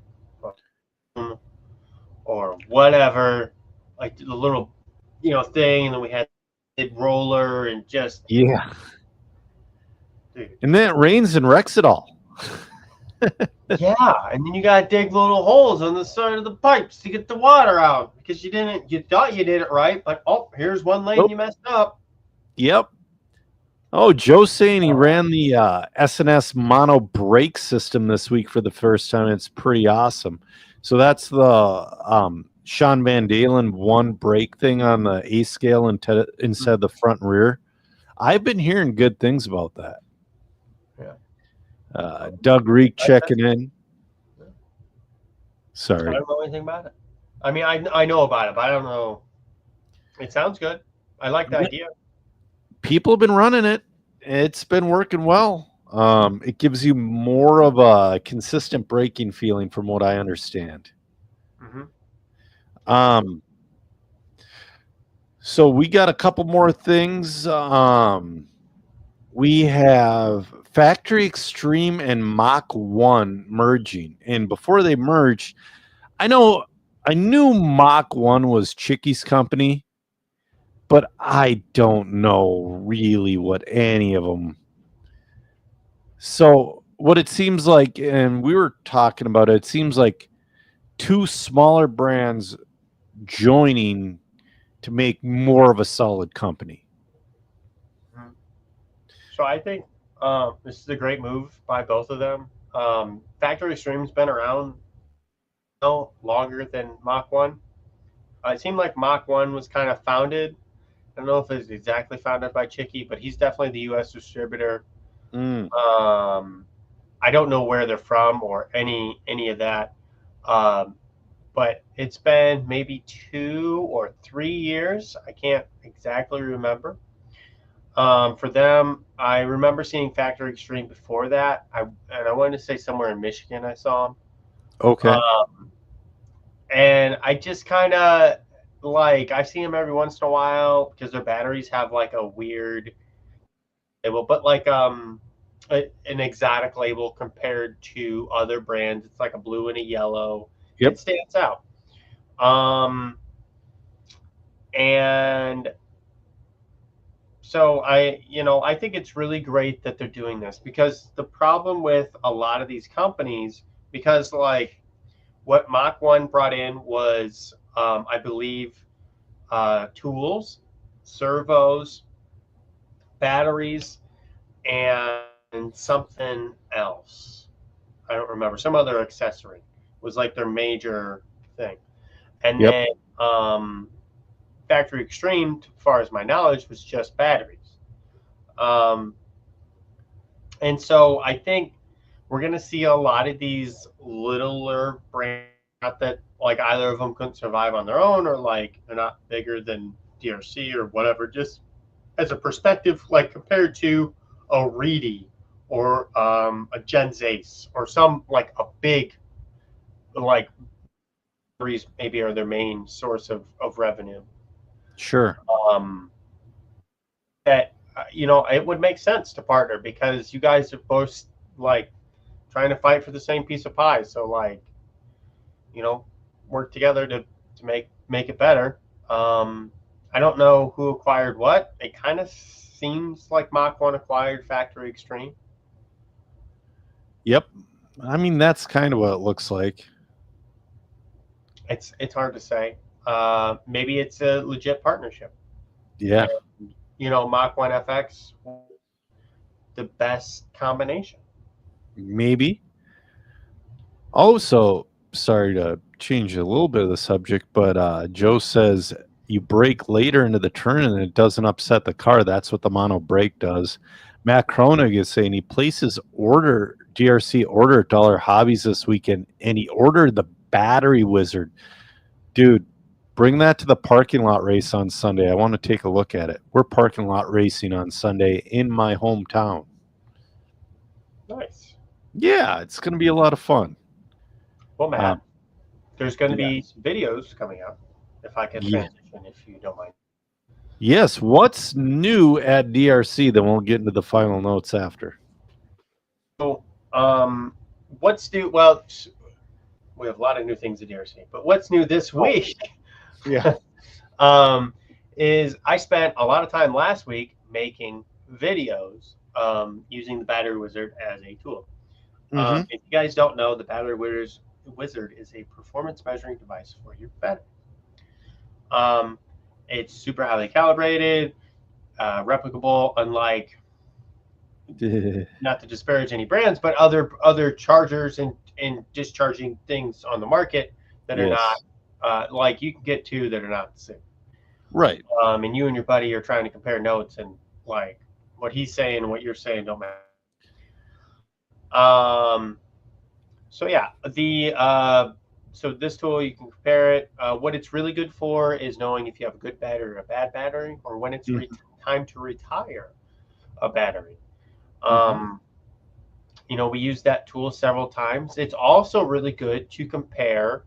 or whatever, like the little, thing, and then we had a roller and just dude. And then it rains and wrecks it all. Yeah, and then you gotta dig little holes on the side of the pipes to get the water out because you thought you did it right, but oh, here's one lane you messed up. Yep. Oh, Joe's saying he ran the S&S mono brake system this week for the first time. It's pretty awesome. So that's the Sean Van Dalen one brake thing on the A scale instead of the front and rear. I've been hearing good things about that. Yeah. Doug Reek checking in. Sorry. I don't know anything about it. I mean, I know about it, but I don't know. It sounds good. I like the idea. People have been running it. It's been working well. It gives you more of a consistent braking feeling from what I understand. Mm-hmm. So we got a couple more things. We have Factory Extreme and Mach 1 merging. And before they merged, I knew Mach 1 was Chicky's company, but I don't know really what any of them. So what it seems like, and we were talking about it seems like two smaller brands joining to make more of a solid company. So I think this is a great move by both of them. Factory Extreme's been around longer than Mach 1. It seemed like Mach 1 was kind of founded. I don't know if it's exactly founded by Chicky, but he's definitely the U.S. distributor. I don't know where they're from or any of that. But it's been maybe 2 or 3 years. I can't exactly remember. For them, I remember seeing Factory Extreme before that. I wanted to say somewhere in Michigan I saw them. Okay. And I just kind of I see them every once in a while because their batteries have like a weird label, but like an exotic label compared to other brands. It's like a blue and a yellow. Yep. It stands out. And so I think it's really great that they're doing this, because the problem with a lot of these companies, because like what Mach 1 brought in was, I believe, tools, servos, batteries, and something else. I don't remember. Some other accessory was like their major thing. And then Factory Extreme, as far as my knowledge, was just batteries. And so I think we're going to see a lot of these littler brands, not that like either of them couldn't survive on their own, or like they're not bigger than DRC or whatever, just as a perspective, like compared to a Reedy or a Gens Ace or some like a big, like batteries maybe are their main source of revenue. Sure. That it would make sense to partner, because you guys are both like trying to fight for the same piece of pie. So like, work together to make it better. I don't know who acquired what. It kind of seems like Mach 1 acquired Factory Extreme. Yep. I mean, that's kind of what it looks like. It's hard to say. maybe it's a legit partnership. Yeah. And, you know, Mach 1 FX, the best combination. Maybe. Also, sorry to change a little bit of the subject, but Joe says you brake later into the turn and it doesn't upset the car. That's what the mono brake does. Matt Kronig is saying he places DRC order at Dollar Hobbies this weekend, and he ordered the Battery Wizard. Dude, bring that to the parking lot race on Sunday. I want to take a look at it. We're parking lot racing on Sunday in my hometown. Nice. Yeah, it's going to be a lot of fun. Well, Matt, there's going to be some videos coming up, if I can transition, if you don't mind. Yes, what's new at DRC? Then we'll get into the final notes after. So, what's new? Well, we have a lot of new things at DRC, but what's new this week? Yeah. Is I spent a lot of time last week making videos using the Battery Wizard as a tool. If you guys don't know, the Battery Wizard is a performance measuring device for your battery. It's super highly calibrated, replicable, unlike, not to disparage any brands, but other chargers and discharging things on the market that are not, like you can get two that are not the same. Right. And you and your buddy are trying to compare notes, and like what he's saying and what you're saying don't matter. So yeah, so this tool, you can compare it. What it's really good for is knowing if you have a good battery or a bad battery, or when it's time to retire a battery. You know, we use that tool several times. It's also really good to compare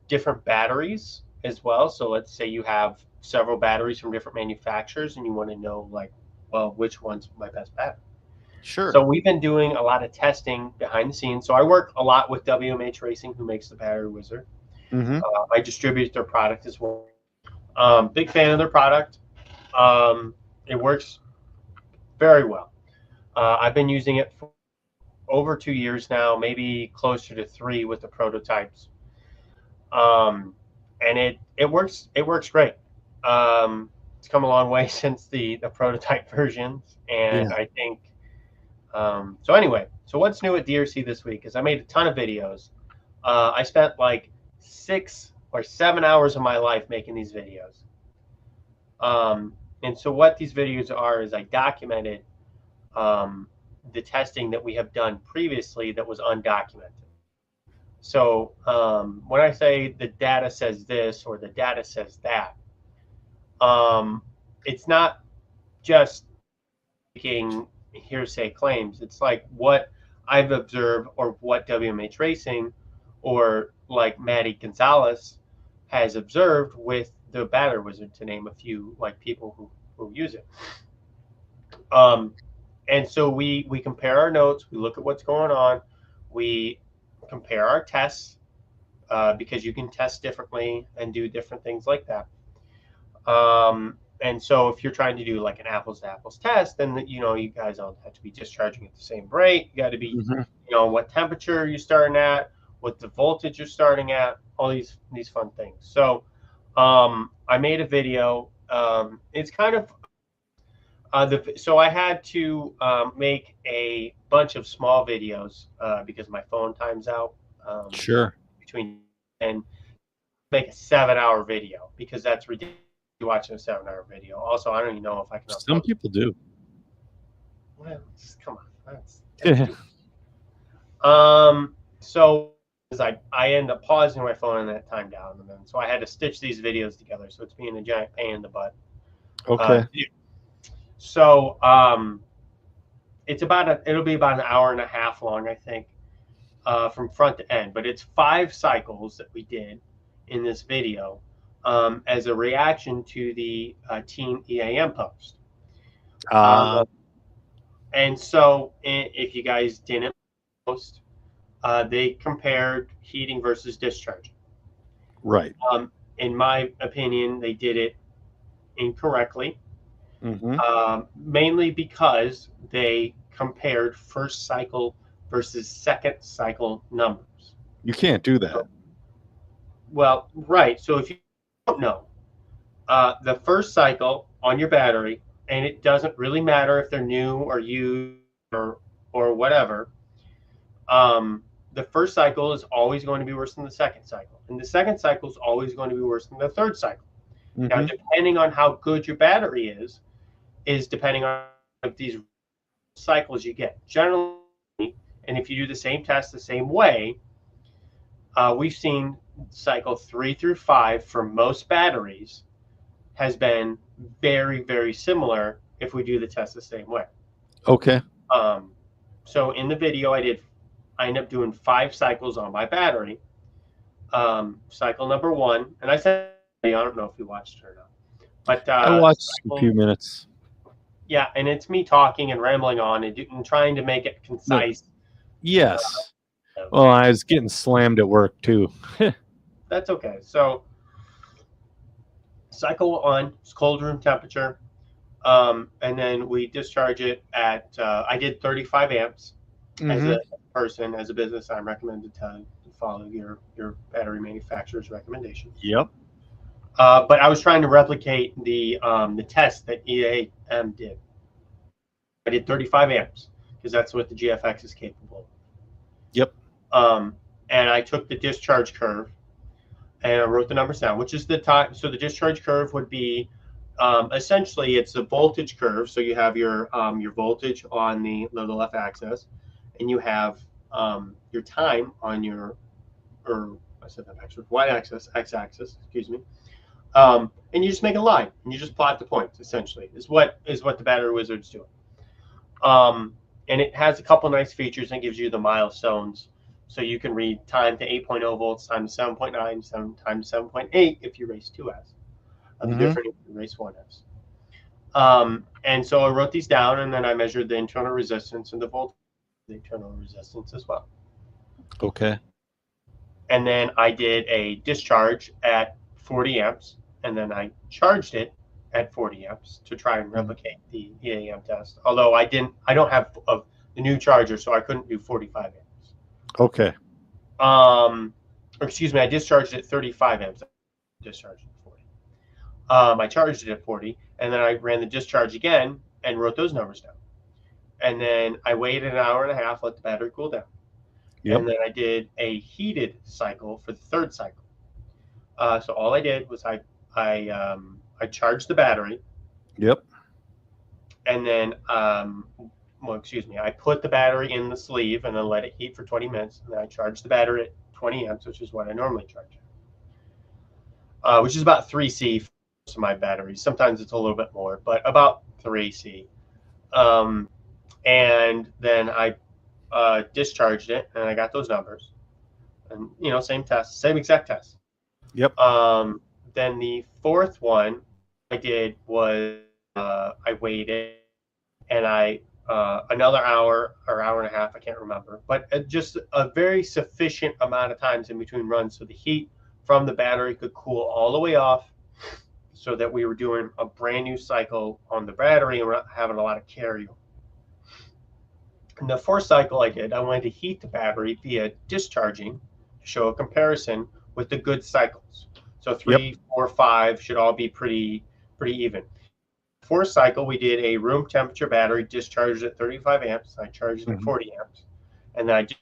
different batteries as well. So let's say you have several batteries from different manufacturers and you want to know, like, well, which one's my best battery? Sure. So we've been doing a lot of testing behind the scenes. So I work a lot with WMH Racing, who makes the Battery Wizard. I distribute their product as well. Big fan of their product. It works very well. I've been using it for over 2 years now, maybe closer to 3 with the prototypes. And it works great. It's come a long way since the prototype versions, and I think so anyway, so what's new at DRC this week is I made a ton of videos. I spent like 6 or 7 hours of my life making these videos. And so what these videos are is I documented the testing that we have done previously that was undocumented. So when I say the data says this or the data says that, it's not just making hearsay claims. It's like what I've observed, or what WMH Racing or like Matty Gonzalez has observed with the Battery Wizard, to name a few, like people who use it. And so we compare our notes, we look at what's going on, we compare our tests, because you can test differently and do different things like that. And so if you're trying to do like an apples to apples test, then you know you guys don't have to be discharging at the same rate. You got to be, you know, what temperature you're starting at, what the voltage you're starting at, all these fun things. So I made a video. It's kind of so I had to make a bunch of small videos because my phone times out. Sure. Between and make a 7-hour video, because that's ridiculous. You watching a 7-hour video. Also, I don't even know if I can. Some people do. Well, come on. That's so I end up pausing my phone and that time down, and then so I had to stitch these videos together. So it's being a giant pain in the butt. Okay. So it's it'll be about an hour and a half long, I think, from front to end. But it's 5 cycles that we did in this video. As a reaction to the Team EAM post. And so if you guys didn't post, they compared heating versus discharging. Right. In my opinion, they did it incorrectly, mainly because they compared first cycle versus second cycle numbers. You can't do that. Well, right. So if you don't know, the first cycle on your battery, and it doesn't really matter if they're new or used or whatever. The first cycle is always going to be worse than the second cycle, and the second cycle is always going to be worse than the third cycle. Mm-hmm. Now, depending on how good your battery is depending on these cycles you get. Generally, and if you do the same test the same way, we've seen cycle 3 through 5 for most batteries has been very, very similar if we do the test the same way. Okay. So in the video I ended up doing 5 cycles on my battery. Cycle number 1, and I said, I don't know if you watched it or not, but I watched a few minutes. Yeah, and it's me talking and rambling on and trying to make it concise. Yes. Well, I was getting slammed at work too. That's okay. So cycle 1 is cold room temperature, and then we discharge it at, I did 35 amps. As a person, as a business, I'm recommended to follow your battery manufacturer's recommendation. Yep. But I was trying to replicate the test that EAM did. I did 35 amps because that's what the GFX is capable of. Yep. And I took the discharge curve and I wrote the numbers down, which is the time. So the discharge curve would be essentially it's a voltage curve. So you have your voltage on the left axis, and you have your time on your, or I said that backwards, y-axis, x-axis, excuse me. And you just make a line and you just plot the points. Essentially, is what the Battery Wizard's doing. And it has a couple nice features and gives you the milestones, so you can read time to 8.0 volts, time to 7.9, time to 7.8 if you race 2S. The different if you race 1S. And so I wrote these down, and then I measured the internal resistance and the voltage, the internal resistance as well. Okay. And then I did a discharge at 40 amps, and then I charged it at 40 amps to try and replicate the EAM test. Although I don't have the new charger, so I couldn't do 45 amps. Okay. Or excuse me, I discharged it at 35 amps. I discharged it at 40. I charged it at 40, and then I ran the discharge again and wrote those numbers down. And then I waited an hour and a half, let the battery cool down. Yep. And then I did a heated cycle for the third cycle. So all I did was I charged the battery. Yep. And then, I put the battery in the sleeve and then let it heat for 20 minutes. And then I charged the battery at 20 amps, which is what I normally charge at, which is about 3C for most of my batteries. Sometimes it's a little bit more, but about 3C. And then I discharged it, and I got those numbers. And, same test, same exact test. Yep. Then the fourth one I did was I waited, and I another hour or hour and a half, I can't remember, but just a very sufficient amount of times in between runs so the heat from the battery could cool all the way off, so that we were doing a brand new cycle on the battery and we're not having a lot of carryover. In the fourth cycle I wanted to heat the battery via discharging to show a comparison with the good cycles. So 3, 4, 5 should all be pretty even. Fourth cycle, we did a room temperature battery, discharged at 35 amps. I charged it at 40 amps. And then I did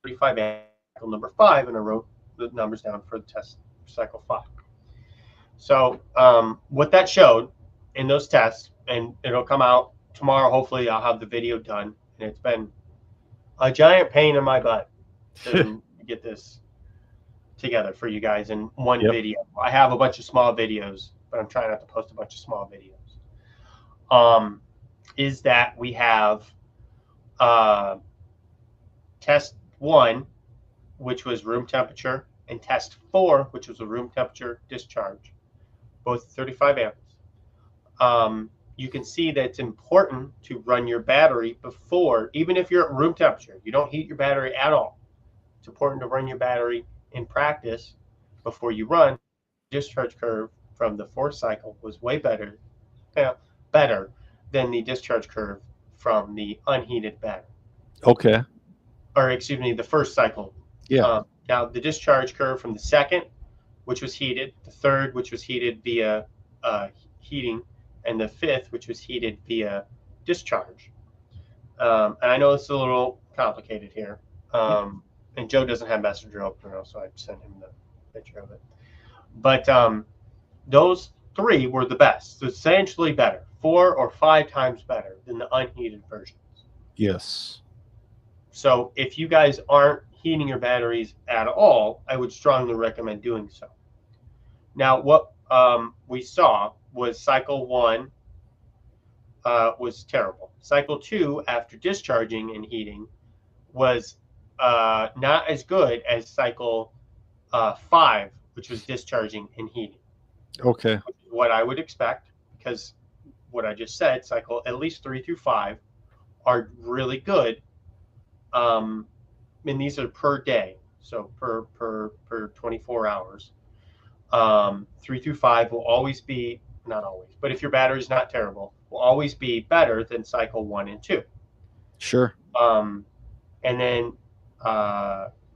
35 amps, cycle number 5, and I wrote the numbers down for the test for cycle 5. So what that showed in those tests, and it'll come out tomorrow, hopefully I'll have the video done. And it's been a giant pain in my butt to get this together for you guys in one video. I have a bunch of small videos, but I'm trying not to post a bunch of small videos. Is that we have test 1, which was room temperature, and test 4, which was a room temperature discharge, both 35 amps. You can see that it's important to run your battery before, even if you're at room temperature, you don't heat your battery at all. It's important to run your battery in practice before you run. Discharge curve from the fourth cycle was way better than the discharge curve from the unheated battery. Okay. Or excuse me, the first cycle. Yeah. Now the discharge curve from the second which was heated, the third, which was heated via heating, and the fifth, which was heated via discharge. And I know it's a little complicated here. And Joe doesn't have Messenger open now, so I sent him the picture of it. But those three were the best, substantially better, 4 or 5 times better than the unheated versions. Yes. So if you guys aren't heating your batteries at all, I would strongly recommend doing so. Now, what we saw was cycle 1 was terrible. Cycle 2, after discharging and heating, was not as good as cycle 5, which was discharging and heating. Okay. Which is what I would expect, because what I just said, cycle at least 3 through 5 are really good. And these are per day, so per 24 hours. 3 through 5 will always be, not always, but if your battery's not terrible, will always be better than cycle 1 and 2. Sure. And then,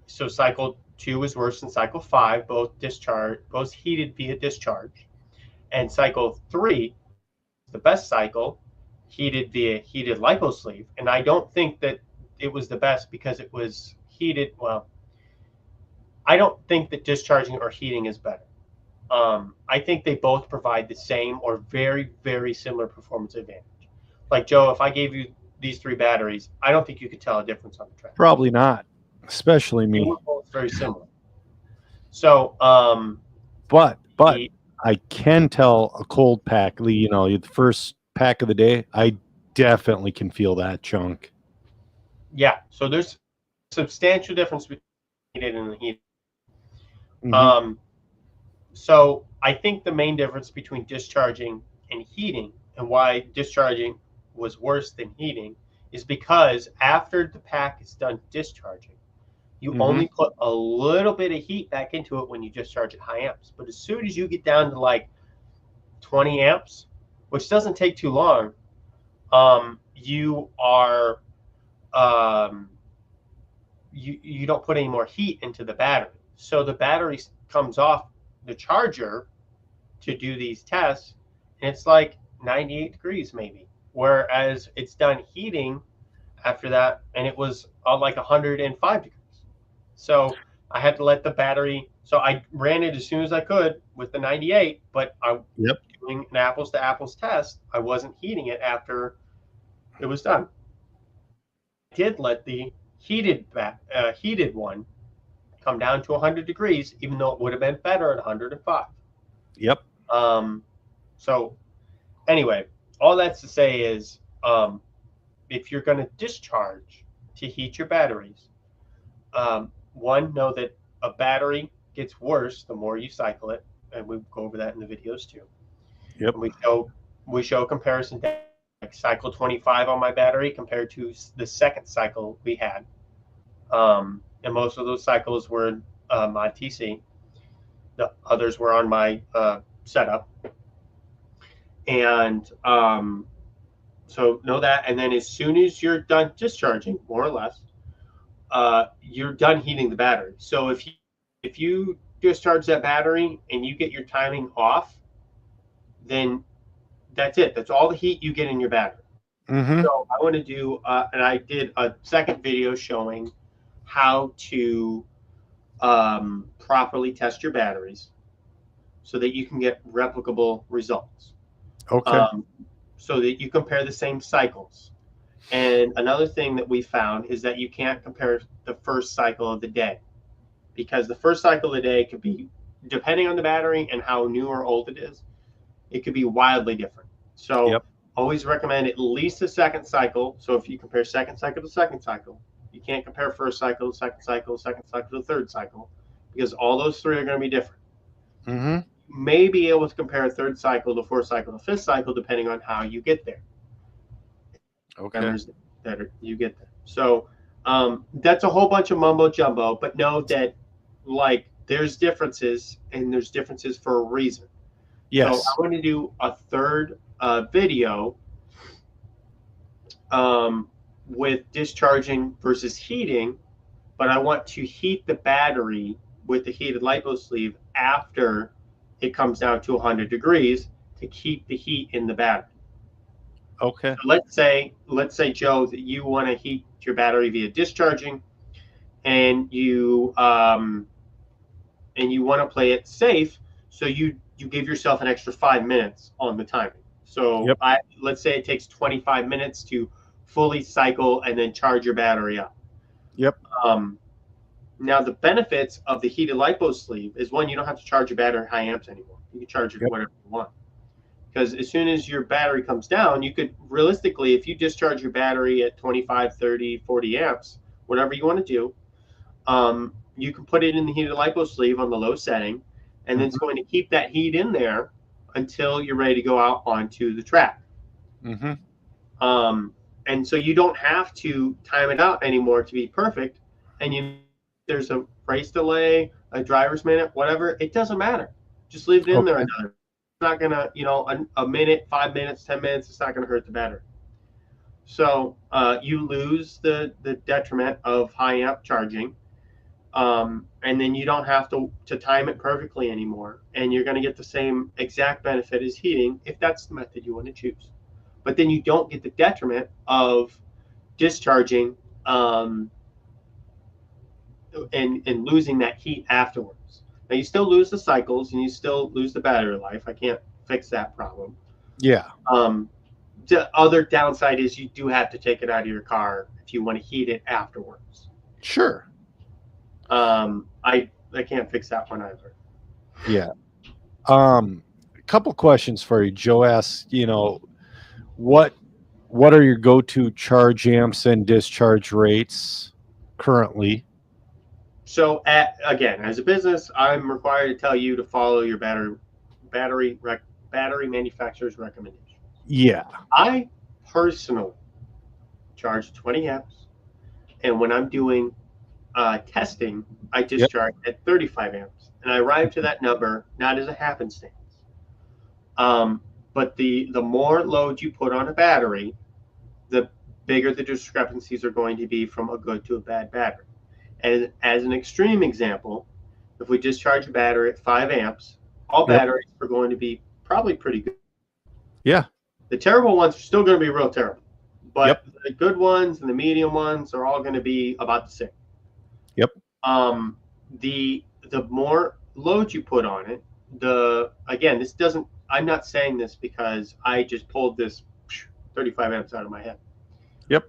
so cycle 2 is worse than cycle 5, both heated via discharge. And cycle 3, the best cycle, heated via heated lipo sleeve. And I don't think that it was the best because it was heated. Well, I don't think that discharging or heating is better. I think they both provide the same or very, very similar performance advantage. Like, Joe, if I gave you these 3 batteries, I don't think you could tell a difference on the track. Probably not, especially me. They were both very similar. So, but I can tell a cold pack, the first pack of the day, I definitely can feel that chunk. Yeah, so there's substantial difference between heated and heated. Mm-hmm. So I think the main difference between discharging and heating, and why discharging was worse than heating, is because after the pack is done discharging, you only put a little bit of heat back into it when you discharge at high amps. But as soon as you get down to like 20 amps, which doesn't take too long, you are you don't put any more heat into the battery. So the battery comes off the charger to do these tests, and it's like 98 degrees maybe. Whereas it's done heating after that, and it was like 105 degrees. So I had to let the battery, so I ran it as soon as I could with the 98, but I doing an apples to apples test, I wasn't heating it after it was done. I did let the heated one come down to 100 degrees, even though it would have been better at 105. Yep. So anyway, all that's to say is, if you're going to discharge to heat your batteries, one, know that a battery gets worse the more you cycle it, and we go over that in the videos too. Yep. And we show a comparison, like cycle 25 on my battery compared to the second cycle we had. And most of those cycles were Mod TC. The others were on my setup. And so know that. And then as soon as you're done discharging, more or less, you're done heating the battery. So if you discharge that battery and you get your timing off, then that's it. That's all the heat you get in your battery. So I want to do, and I did a second video showing how to properly test your batteries so that you can get replicable results. Okay. So that you compare the same cycles. And another thing that we found is that you can't compare the first cycle of the day, because the first cycle of the day could be, depending on the battery and how new or old it is, it could be wildly different. So always recommend at least the second cycle. So if you compare second cycle to second cycle, you can't compare first cycle to second cycle to third cycle, because all those 3 are going to be different. You may be able to compare third cycle to fourth cycle to fifth cycle, depending on how you get there. Okay. That you get there. So that's a whole bunch of mumbo jumbo, but know that like there's differences, and there's differences for a reason. Yes. So I want to do a third video with discharging versus heating, but I want to heat the battery with the heated lipo sleeve after it comes down to 100 degrees to keep the heat in the battery. Okay. So let's say Joe, that you want to heat your battery via discharging, and you want to play it safe, so you give yourself an extra 5 minutes on the timing. So Yep. Let's say it takes 25 minutes to fully cycle and then charge your battery up. Yep. Now the benefits of the heated LiPo sleeve is, one, you don't have to charge your battery high amps anymore. You can charge it whatever you want. Because as soon as your battery comes down, you could realistically, if you discharge your battery at 25, 30, 40 amps, whatever you want to do, you can put it in the heated LiPo sleeve on the low setting, and then it's going to keep that heat in there until you're ready to go out onto the track. And so you don't have to time it out anymore to be perfect. And there's a race delay, a driver's minute, whatever, it doesn't matter. Just leave it in there another. It's not gonna, a minute, 5 minutes, 10 minutes, it's not gonna hurt the battery. So you lose the detriment of high amp charging. And then you don't have to time it perfectly anymore, and you're going to get the same exact benefit as heating if that's the method you want to choose. But then you don't get the detriment of discharging and losing that heat afterwards. Now you still lose the cycles and you still lose the battery life. I can't fix that problem. Yeah. The other downside is you do have to take it out of your car if you want to heat it afterwards. Sure. I can't fix that one either. Yeah. A couple questions for you. Joe asks, what are your go-to charge amps and discharge rates currently? So again, as a business, I'm required to tell you to follow your battery manufacturer's recommendations. Yeah. I personally charge 20 amps, and when I'm doing testing, I discharge at 35 amps, and I arrive to that number not as a happenstance. But the more load you put on a battery, the bigger the discrepancies are going to be from a good to a bad battery. And as an extreme example, if we discharge a battery at 5 amps, all batteries are going to be probably pretty good. Yeah. The terrible ones are still going to be real terrible, but the good ones and the medium ones are all going to be about the same. Yep. The more load you put on it, I'm not saying this because I just pulled this 35 amps out of my head. Yep.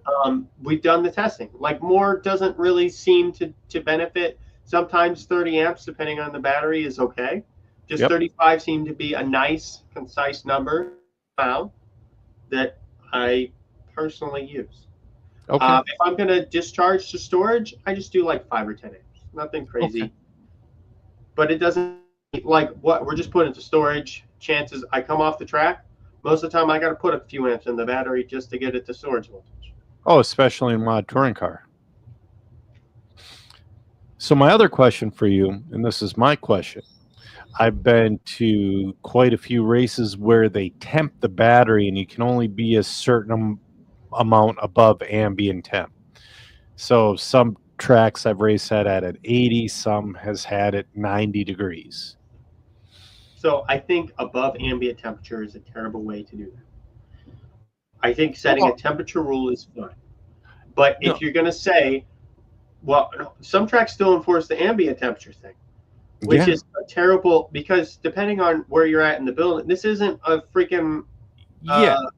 We've done the testing. Like, more doesn't really seem to benefit. Sometimes 30 amps, depending on the battery, is okay. Just 35 seemed to be a nice, concise number found that I personally use. Okay. If I'm going to discharge to storage, I just do like 5 or 10 amps. Nothing crazy. Okay. But it doesn't, like, what we're just putting into storage. Chances I come off the track, most of the time I got to put a few amps in the battery just to get it to storage voltage. Oh, especially in mod touring car. So my other question for you, and this is my question. I've been to quite a few races where they temp the battery and you can only be a certain amount above ambient temp. So some tracks I've raced at 80, some has had it 90 degrees. So I think above ambient temperature is a terrible way to do that. I think setting a temperature rule is fine. But if you're going to say, well, some tracks still enforce the ambient temperature thing, which is a terrible, because depending on where you're at in the building, this isn't a freaking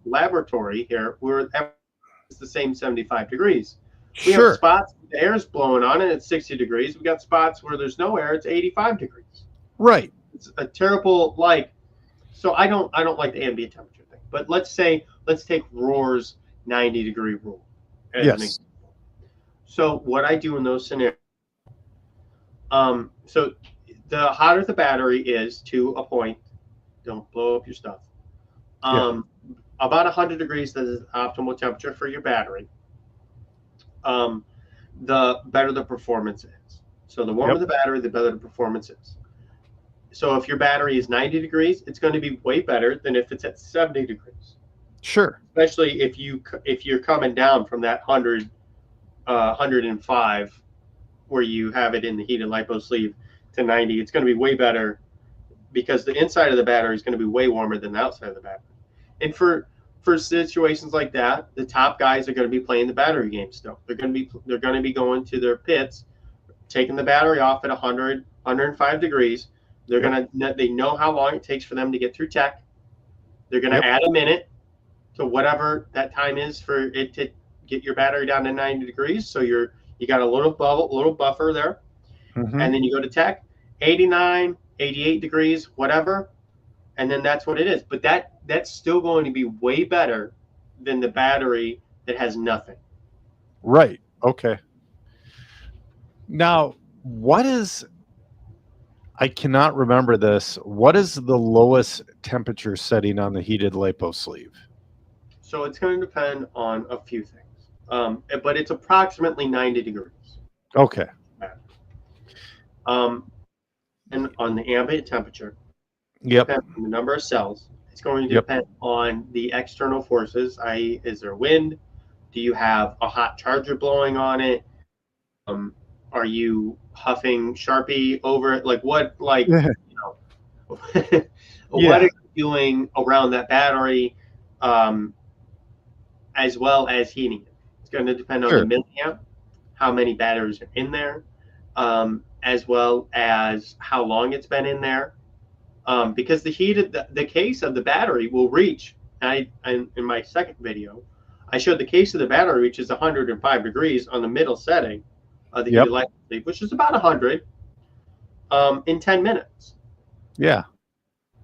laboratory here where it's the same 75 degrees. We have spots, the air's blowing on it, it's 60 degrees. We got spots where there's no air, it's 85 degrees. Right. It's a terrible, so I don't like the ambient temperature thing. But let's take Roar's 90-degree rule. Yes. So what I do in those scenarios, so the hotter the battery is to a point, don't blow up your stuff. About 100 degrees is the optimal temperature for your battery. The better the performance is. So the warmer the battery, the better the performance is. So if your battery is 90 degrees, it's going to be way better than if it's at 70 degrees. Sure. Especially if you're coming down from that 105 where you have it in the heated LiPo sleeve to 90. It's going to be way better because the inside of the battery is going to be way warmer than the outside of the battery. And for situations like that, the top guys are going to be playing the battery game still. They're going to be going to their pits, taking the battery off at 100, 105 degrees. They know how long it takes for them to get through tech. They're going to add a minute to whatever that time is for it to get your battery down to 90 degrees. So you got a little buffer there. Mm-hmm. And then you go to tech, 89, 88 degrees, whatever. And then that's what it is. But that's still going to be way better than the battery that has nothing. Right. Okay. Now, I cannot remember this. What is the lowest temperature setting on the heated lipo sleeve? So it's going to depend on a few things. But it's approximately 90 degrees. Okay. And on the ambient temperature, yep, on the number of cells, it's going to depend on the external forces, i.e., is there wind? Do you have a hot charger blowing on it? Are you huffing Sharpie over it? What are you doing around that battery, as well as heating it? It's going to depend on the milliamp, how many batteries are in there, as well as how long it's been in there. Because the case of the battery will reach, in my second video, I showed the case of the battery reaches 105 degrees on the middle setting of the heated lipo sleeve, which is about 100, in 10 minutes. Yeah.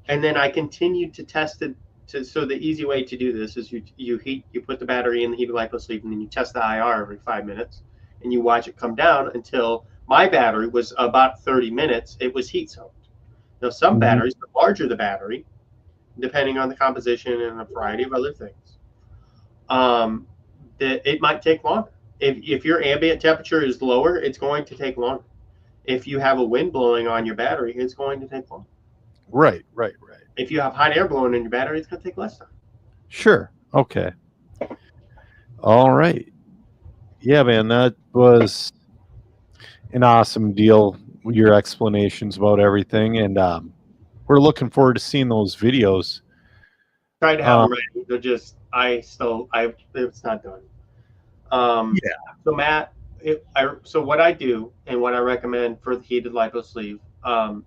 And then I continued to test it. So the easy way to do this is you put the battery in the heated lipo sleeve, and then you test the IR every 5 minutes, and you watch it come down until my battery was about 30 minutes. It was heat soaked. Now, some batteries, the larger the battery, depending on the composition and a variety of other things, it might take longer. If your ambient temperature is lower, it's going to take longer. If you have a wind blowing on your battery, it's going to take longer. Right. If you have hot air blowing in your battery, it's going to take less time. Sure. Okay. All right. Yeah, man, that was an awesome deal. Your explanations about everything, and we're looking forward to seeing those videos. Tried to have them ready. They're just, it's not done. So Matt, so what I do and what I recommend for the heated lipo sleeve, and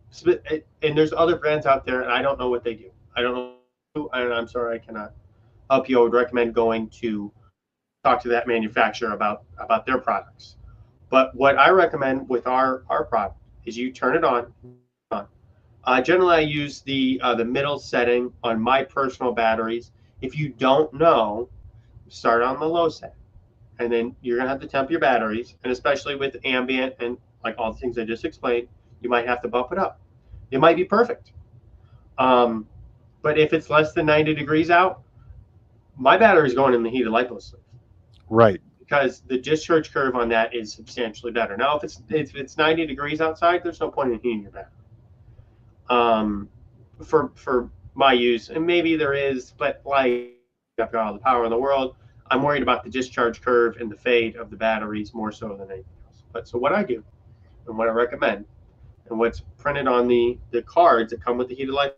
there's other brands out there, and I don't know what they do. I don't know, and I'm sorry I cannot help you. I would recommend going to talk to that manufacturer about their products. But what I recommend with our product is you turn it on. Generally, I use the middle setting on my personal batteries. If you don't know, start on the low setting, and then you're gonna have to temp your batteries, and especially with ambient and like all the things I just explained, you might have to bump it up. It might be perfect, but if it's less than 90 degrees out, my battery is going in the heated lipo sleeve. Right. Because the discharge curve on that is substantially better. Now, if it's 90 degrees outside, there's no point in heating your battery. For my use, and maybe there is, but like I've got all the power in the world, I'm worried about the discharge curve and the fade of the batteries more so than anything else. But so what I do, and what I recommend, and what's printed on the cards that come with the heated lipo,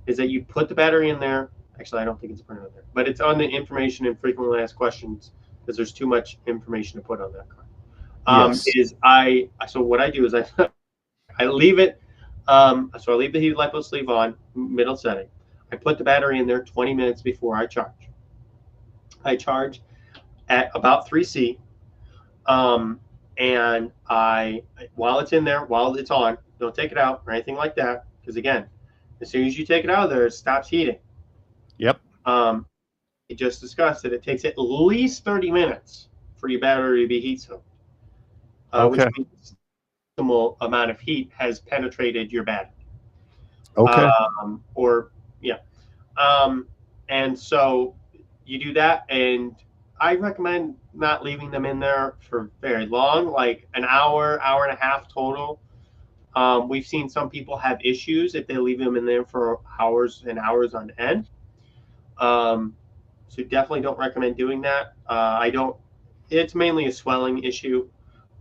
is that you put the battery in there. Actually, I don't think it's printed on there, but it's on the information and frequently asked questions, because there's too much information to put on that card. So what I do is I leave it. So I leave the heated lipo sleeve on, middle setting. I put the battery in there 20 minutes before I charge. I charge at about 3C, and while it's in there, while it's on, don't take it out or anything like that, because again, as soon as you take it out of there, it stops heating. Yep. We just discussed that it takes at least 30 minutes for your battery to be heat soaked, which means the optimal amount of heat has penetrated your battery. Okay. And so you do that, and I recommend not leaving them in there for very long, like an hour, hour and a half total. We've seen some people have issues if they leave them in there for hours and hours on end. So definitely don't recommend doing that. It's mainly a swelling issue.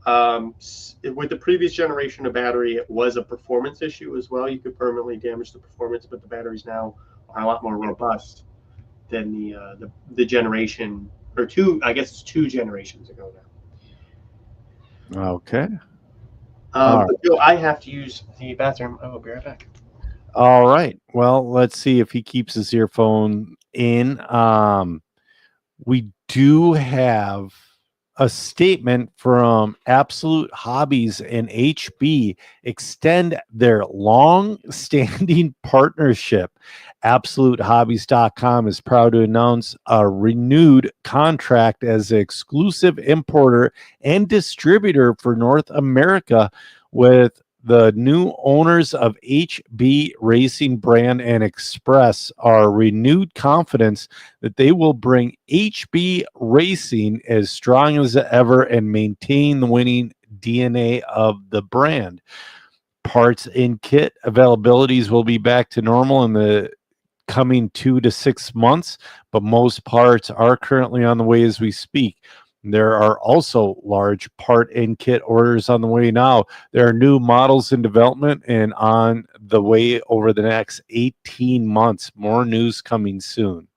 With the previous generation of battery, it was a performance issue as well. You could permanently damage the performance, but the batteries now are a lot more robust than the generation or two. I guess it's 2 generations ago now. Okay. But Joe, I have to use the bathroom. I will be right back. All right. Well, let's see if he keeps his earphone in. We do have a statement from Absolute Hobbies and HB extend their long-standing partnership. AbsoluteHobbies.com is proud to announce a renewed contract as an exclusive importer and distributor for North America with the new owners of HB Racing brand and express our renewed confidence that they will bring HB Racing as strong as ever and maintain the winning DNA of the brand. Parts and kit availabilities will be back to normal in the coming 2 to 6 months, but most parts are currently on the way as we speak. There are also large part and kit orders on the way now. There are new models in development and on the way over the next 18 months. More news coming soon.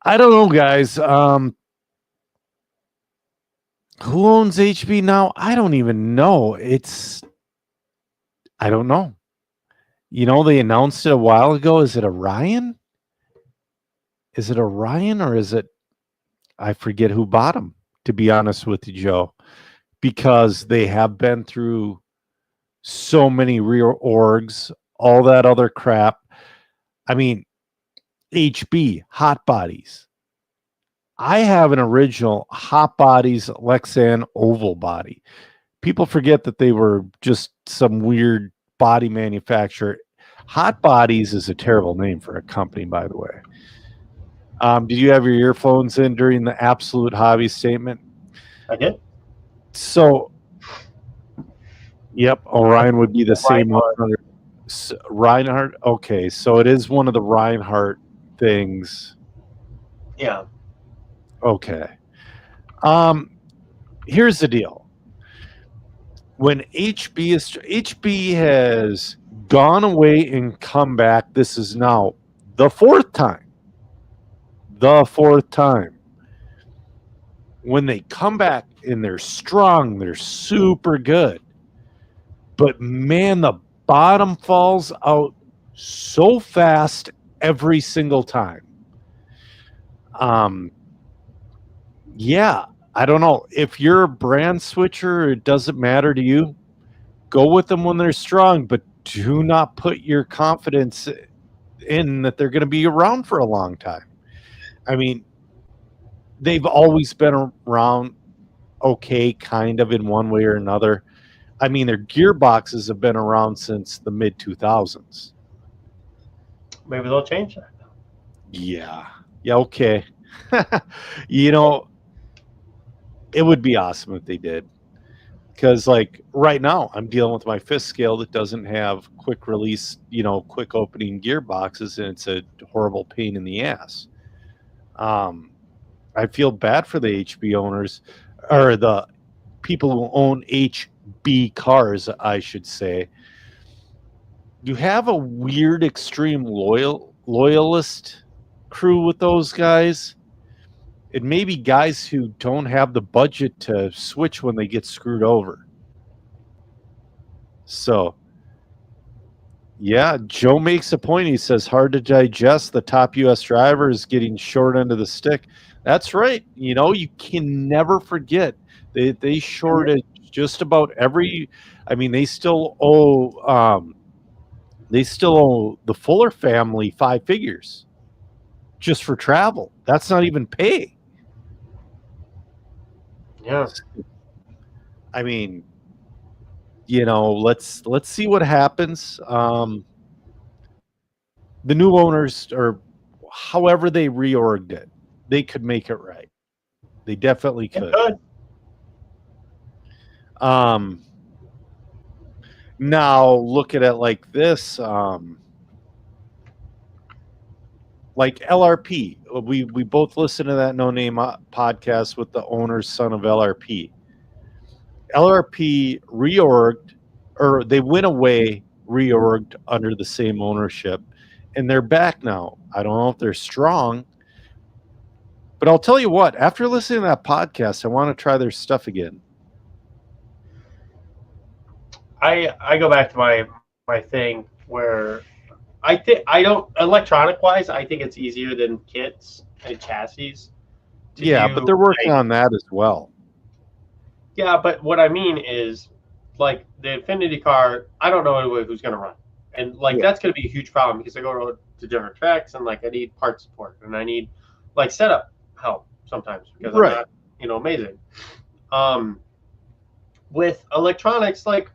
I don't know, guys. Who owns HB now? I don't even know. I don't know. You know, they announced it a while ago. Is it Orion? Is it Orion or is it, I forget who bought them, to be honest with you, Joe, because they have been through so many reorgs, all that other crap. I mean, HB, Hot Bodies. I have an original Hot Bodies Lexan oval body. People forget that they were just some weird body manufacturer. Hot Bodies is a terrible name for a company, by the way. Did you have your earphones in during the Absolute Hobby statement? I did. So, yep, Orion would be the same one. Reinhardt. Okay, so it is one of the Reinhardt things. Yeah. Okay. Here's the deal. When HB has gone away and come back, this is now the fourth time. The fourth time. When they come back and they're strong, they're super good. But man, the bottom falls out so fast every single time. Yeah, I don't know. If you're a brand switcher, it doesn't matter to you. Go with them when they're strong, but do not put your confidence in that they're going to be around for a long time. I mean, they've always been around okay, kind of in one way or another. I mean, their gearboxes have been around since the mid 2000s. Maybe they'll change that. Yeah. Yeah, okay. You know, it would be awesome if they did. Because, like, right now, I'm dealing with my fifth scale that doesn't have quick release, quick opening gearboxes, and it's a horrible pain in the ass. I feel bad for the HB owners, or the people who own HB cars, I should say. You have a weird, extreme loyalist crew with those guys. It may be guys who don't have the budget to switch when they get screwed over. So, yeah, Joe makes a point. He says, hard to digest. The top U.S. driver is getting short end of the stick. That's right. You can never forget. They shorted just about every. I mean, they still owe the Fuller family 5 figures just for travel. That's not even pay. Yeah. I mean, let's see what happens. The new owners, or however they reorged it, they could make it right. They definitely could. Now look at it like this. like LRP. We both listened to that No Name podcast with the owner's son of LRP. LRP reorged, or they went away, reorged under the same ownership, and they're back now. I don't know if they're strong, but I'll tell you what, after listening to that podcast, I want to try their stuff again. I go back to my thing where I think I don't electronic wise. I think it's easier than kits and chassis. Yeah, but they're working on that as well. Yeah, but what I mean is, like the Infinity car, I don't know anybody who's going to run, and like that's going to be a huge problem because I go to different tracks and like I need part support and I need like setup help sometimes because I'm not amazing. With electronics, like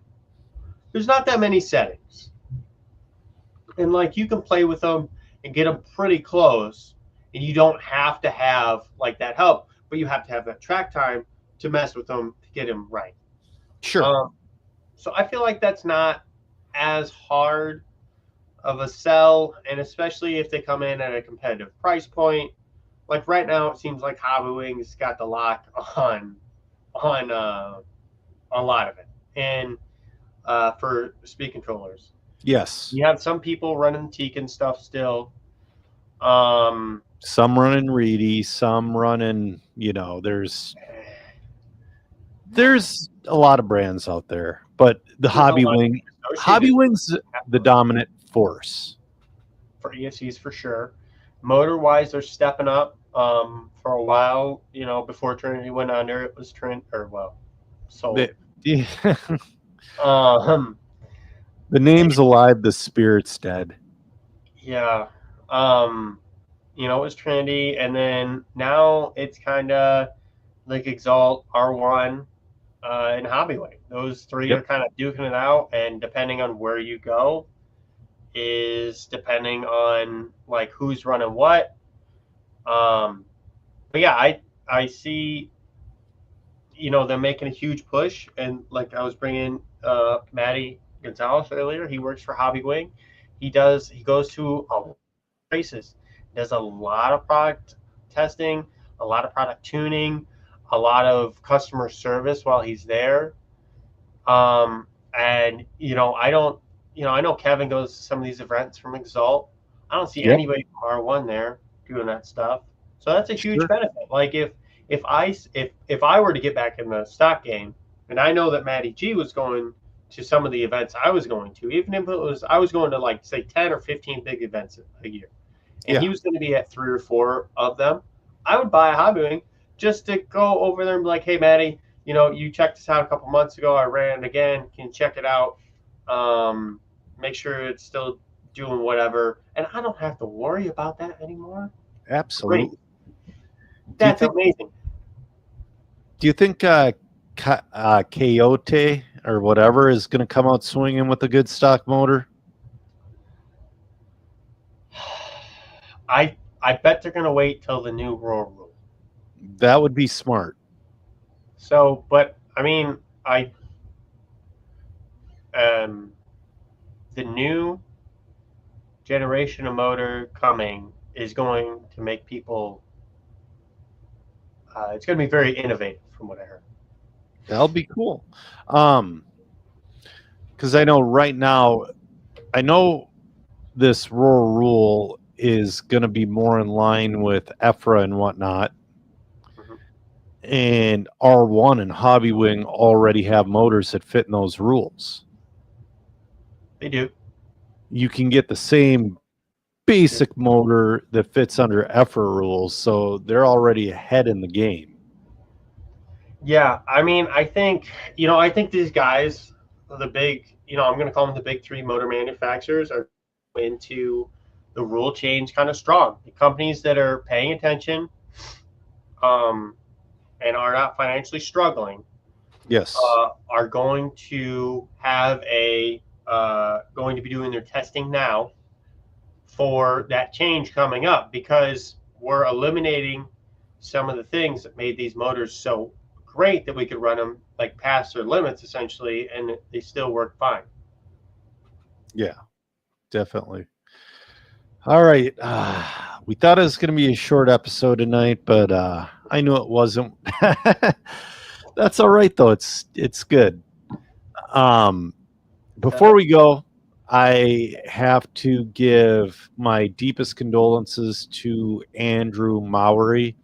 there's not that many settings. And like you can play with them and get them pretty close, and you don't have to have like that help, but you have to have that track time to mess with them to get them right. Sure. So I feel like that's not as hard of a sell, and especially if they come in at a competitive price point. Like right now, it seems like Hobbywings got the lock on a lot of it, and for speed controllers. Yes. You have some people running Tekin stuff still. Some running Reedy, some running, there's a lot of brands out there, but the Hobbywings the dominant force. For ESCs for sure. Motor wise, they're stepping up. For a while, before Trinity went under, it was sold. The name's alive, the spirit's dead. Yeah. It was Trinity, and then now it's kind of like Exalt, R1, and Hobbywing. Those three are kind of duking it out, and depending on where you go is depending on like who's running what. But yeah, I see, they're making a huge push, and like I was bringing Matty Gonzalez earlier. He works for Hobbywing. He goes to races, does a lot of product testing, a lot of product tuning, a lot of customer service while he's there. And I know Kevin goes to some of these events from Exalt. I don't see anybody from R1 there doing that stuff. So that's a huge benefit. Like if I were to get back in the stock game, and I know that Matty G was going to some of the events I was going to, even if I was going to like say 10 or 15 big events a year, and he was going to be at 3 or 4 of them, I would buy a Hobbywing just to go over there and be like, hey, Matty, you checked this out a couple months ago. I ran it again. Can you check it out? Make sure it's still doing whatever. And I don't have to worry about that anymore. Absolutely. Great. That's amazing. Do you think Coyote or whatever is going to come out swinging with a good stock motor? I bet they're going to wait till the new Roar rule. That would be smart. So, but I mean, the new generation of motor coming is going to make people. It's going to be very innovative, from what I heard. That'll be cool. Because I know right now, this Roar rule is going to be more in line with EFRA and whatnot. Mm-hmm. And R1 and Hobbywing already have motors that fit in those rules. They do. You can get the same basic motor that fits under EFRA rules, so they're already ahead in the game. Yeah, I mean, I think these guys, the big, I'm going to call them the big 3 motor manufacturers, are into the rule change kind of strong. The companies that are paying attention and are not financially struggling, yes, are going to have going to be doing their testing now for that change coming up, because we're eliminating some of the things that made these motors so great that we could run them like past their limits essentially, and they still work fine. Yeah, definitely. All right. we thought it was going to be a short episode tonight, but I knew it wasn't. That's all right though. It's good. Before we go, I have to give my deepest condolences to Andrew Mowry.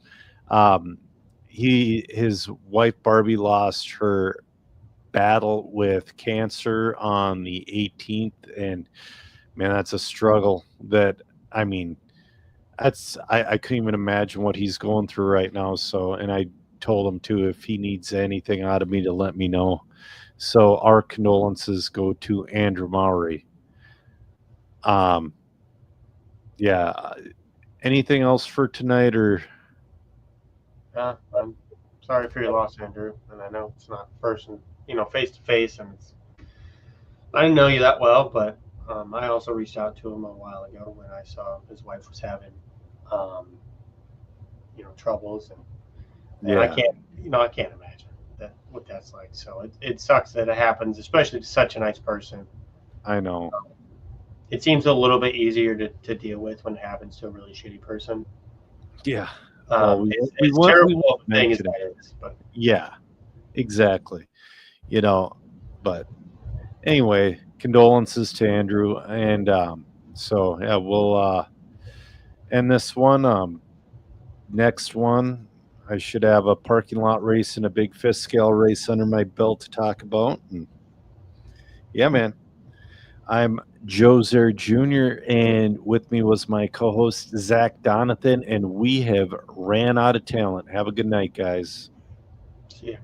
His wife Barbie lost her battle with cancer on the 18th, and man, that's a struggle. I couldn't even imagine what he's going through right now. So, and I told him too, if he needs anything out of me, to let me know. So our condolences go to Andrew Mowry. Yeah. Anything else for tonight, or? I'm sorry for your loss, Andrew, and I know it's not person, face to face, and I didn't know you that well, but I also reached out to him a while ago when I saw his wife was having, troubles, and I can't imagine what that's like. So it sucks that it happens, especially to such a nice person. I know. It seems a little bit easier to deal with when it happens to a really shitty person. Yeah. It's terrible thing as that is, but yeah, exactly. But anyway, condolences to Andrew, and so yeah, we'll end this one. Next one, I should have a parking lot race and a big fifth scale race under my belt to talk about. And yeah, man. I'm Joe Zer Jr., and with me was my co-host Zach Donathan, and we have ran out of talent. Have a good night, guys. see ya.